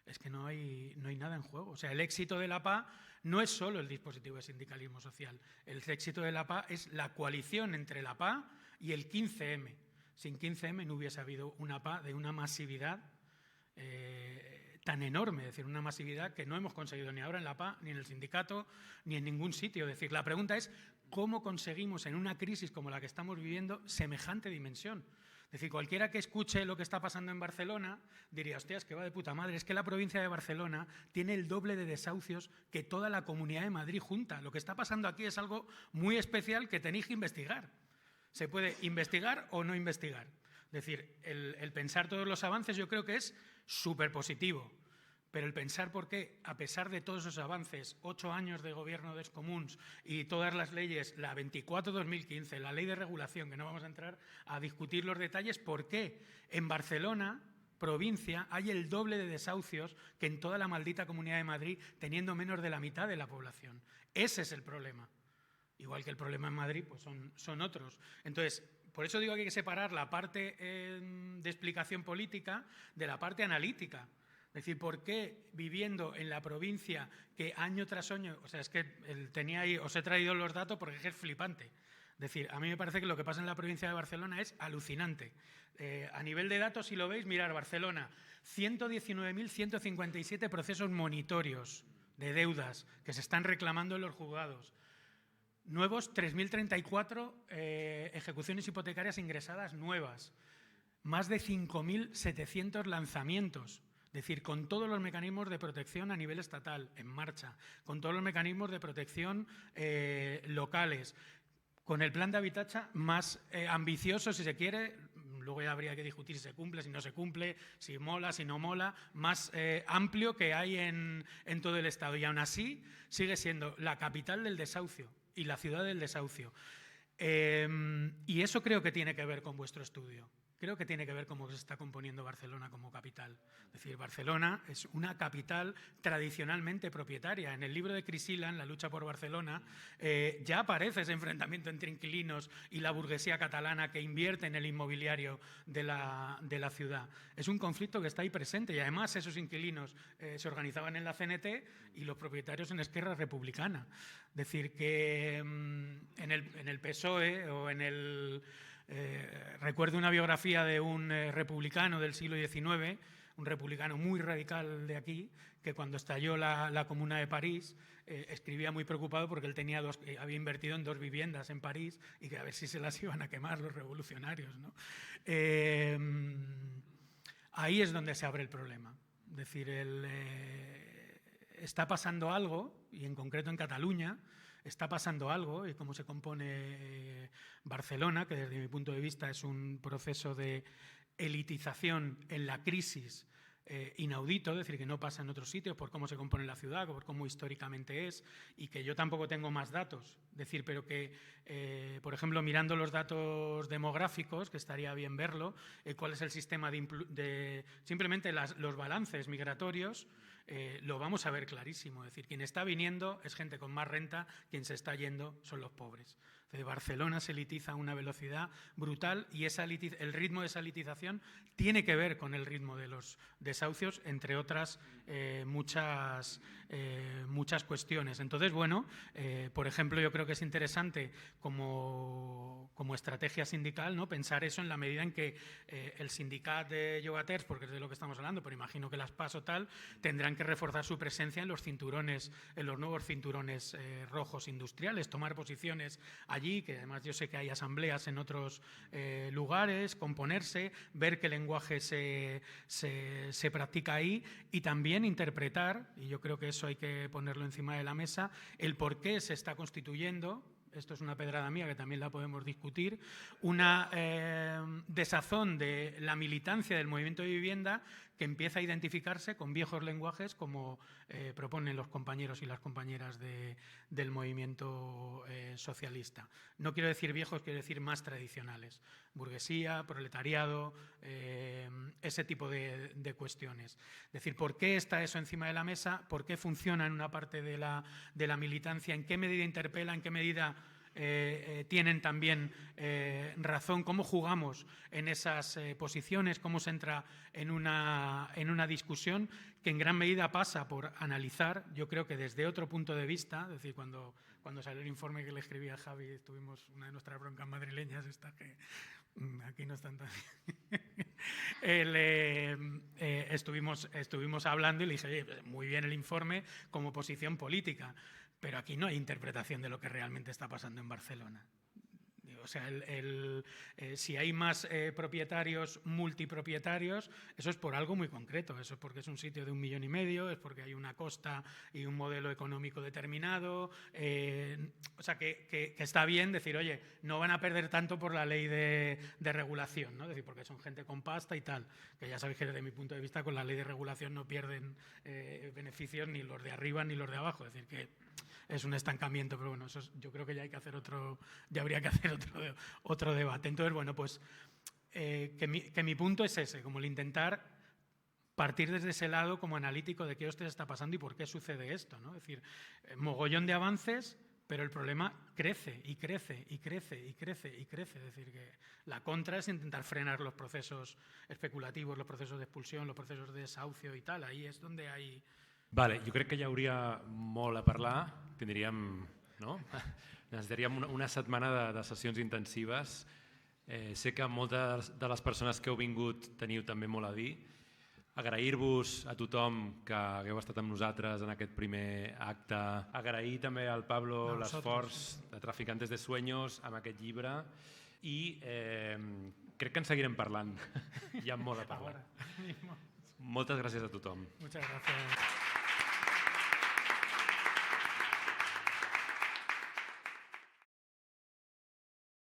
es que no hay nada en juego. O sea, el éxito de la PA no es solo el dispositivo de sindicalismo social. El éxito de la PA es la coalición entre la PA y el 15M. Sin 15M no hubiese habido una PA de una masividad tan enorme, es decir, una masividad que no hemos conseguido ni ahora en la PA, ni en el sindicato, ni en ningún sitio. Es decir, la pregunta es cómo conseguimos en una crisis como la que estamos viviendo semejante dimensión. Es decir, cualquiera que escuche lo que está pasando en Barcelona diría, hostias, que va de puta madre, es que la provincia de Barcelona tiene el doble de desahucios que toda la Comunidad de Madrid junta. Lo que está pasando aquí es algo muy especial que tenéis que investigar. Se puede investigar o no investigar. Es decir, el pensar todos los avances yo creo que es súper positivo, pero el pensar por qué, a pesar de todos esos avances, 8 años de gobierno de los comuns y todas las leyes, la 24-2015, la ley de regulación, que no vamos a entrar a discutir los detalles, por qué en Barcelona, provincia, hay el doble de desahucios que en toda la maldita Comunidad de Madrid, teniendo menos de la mitad de la población. Ese es el problema. Igual que el problema en Madrid, pues son otros. Entonces, por eso digo que hay que separar la parte de explicación política de la parte analítica. Es decir, ¿por qué viviendo en la provincia que año tras año, o sea, es que tenía ahí, os he traído los datos porque es flipante. Es decir, a mí me parece que lo que pasa en la provincia de Barcelona es alucinante. A nivel de datos, si lo veis, mirar Barcelona, 119.157 procesos monitorios de deudas que se están reclamando en los juzgados. Nuevos 3.034 ejecuciones hipotecarias ingresadas nuevas. Más de 5.700 lanzamientos. Es decir, con todos los mecanismos de protección a nivel estatal en marcha, con todos los mecanismos de protección locales, con el plan de Habitatge más ambicioso, si se quiere, luego ya habría que discutir si se cumple, si no se cumple, si mola, si no mola, más amplio que hay en todo el Estado. Y aún así sigue siendo la capital del desahucio y la ciudad del desahucio. Y eso creo que tiene que ver con vuestro estudio. Creo que tiene que ver cómo se está componiendo Barcelona como capital. Es decir, Barcelona es una capital tradicionalmente propietaria. En el libro de Chris Ilan, La lucha por Barcelona, ya aparece ese enfrentamiento entre inquilinos y la burguesía catalana que invierte en el inmobiliario de la ciudad. Es un conflicto que está ahí presente y además esos inquilinos se organizaban en la CNT y los propietarios en Esquerra Republicana. Es decir, que en el PSOE o en el... recuerdo una biografía de un republicano del siglo XIX, un republicano muy radical de aquí, que cuando estalló la Comuna de París escribía muy preocupado porque él había invertido en 2 viviendas en París y que a ver si se las iban a quemar los revolucionarios, ¿no? Ahí es donde se abre el problema. Es decir, está pasando algo, y en concreto en Cataluña, está pasando algo, y cómo se compone Barcelona, que desde mi punto de vista es un proceso de elitización en la crisis inaudito, es decir, que no pasa en otros sitios por cómo se compone la ciudad, por cómo históricamente es, y que yo tampoco tengo más datos. Es decir, pero que, por ejemplo, mirando los datos demográficos, que estaría bien verlo, cuál es el sistema simplemente los balances migratorios, lo vamos a ver clarísimo. Es decir, quien está viniendo es gente con más renta, quien se está yendo son los pobres. Barcelona se elitiza a una velocidad brutal y el ritmo de esa elitización tiene que ver con el ritmo de los desahucios, entre otras muchas cuestiones. Entonces, bueno, por ejemplo, yo creo que es interesante como estrategia sindical, ¿no?, pensar eso en la medida en que el sindicat de llogaters, porque es de lo que estamos hablando, pero imagino que las PAS o tal, tendrán que reforzar su presencia en los nuevos cinturones rojos industriales, tomar posiciones allí, que además yo sé que hay asambleas en otros lugares, componerse, ver qué lenguaje se practica ahí y también interpretar, y yo creo que eso hay que ponerlo encima de la mesa, el por qué se está constituyendo. Esto es una pedrada mía que también la podemos discutir, una desazón de la militancia del movimiento de vivienda que empieza a identificarse con viejos lenguajes como proponen los compañeros y las compañeras del movimiento socialista. No quiero decir viejos, quiero decir más tradicionales. Burguesía, proletariado, ese tipo de cuestiones. Es decir, ¿por qué está eso encima de la mesa? ¿Por qué funciona en una parte de la militancia? ¿En qué medida interpela? ¿En qué medida tienen también razón? ¿Cómo jugamos en esas posiciones? ¿Cómo se entra en una discusión que en gran medida pasa por analizar, yo creo que desde otro punto de vista? Es decir, cuando salió el informe que le escribí a Javi, tuvimos una de nuestras broncas madrileñas, que aquí no están tan estuvimos hablando y le dije, oye, muy bien el informe como posición política, pero aquí no hay interpretación de lo que realmente está pasando en Barcelona. O sea, si hay más propietarios multipropietarios, eso es por algo muy concreto. Eso es porque es un sitio de 1,5 millones, es porque hay una costa y un modelo económico determinado. O sea, que está bien decir, oye, no van a perder tanto por la ley de regulación, ¿no? Es decir, porque son gente con pasta y tal. Que ya sabéis que desde mi punto de vista con la ley de regulación no pierden beneficios ni los de arriba ni los de abajo. Es decir, que es un estancamiento, pero bueno, eso yo creo que ya habría que hacer otro debate. Entonces, bueno, pues que mi punto es ese, como el intentar partir desde ese lado como analítico de qué os está pasando y por qué sucede esto, ¿no? Es decir, mogollón de avances, pero el problema crece y crece y crece y crece y crece. Es decir, que la contra es intentar frenar los procesos especulativos, los procesos de expulsión, los procesos de desahucio y tal. Ahí es donde hay... Vale, jo crec que hi hauria molt a parlar. Tindríem, no? Necessitaríem una setmana de sessions intensives. Sé que moltes de les persones que heu vingut teniu també molt a dir. Agrair-vos a tothom que hagueu estat amb nosaltres en aquest primer acte. Agrair també al Pablo l'esforç de Traficantes de Sueños amb aquest llibre i crec que en seguirem parlant. Hi ha molt a parlar. Moltes gràcies a tothom. Muchas gracias.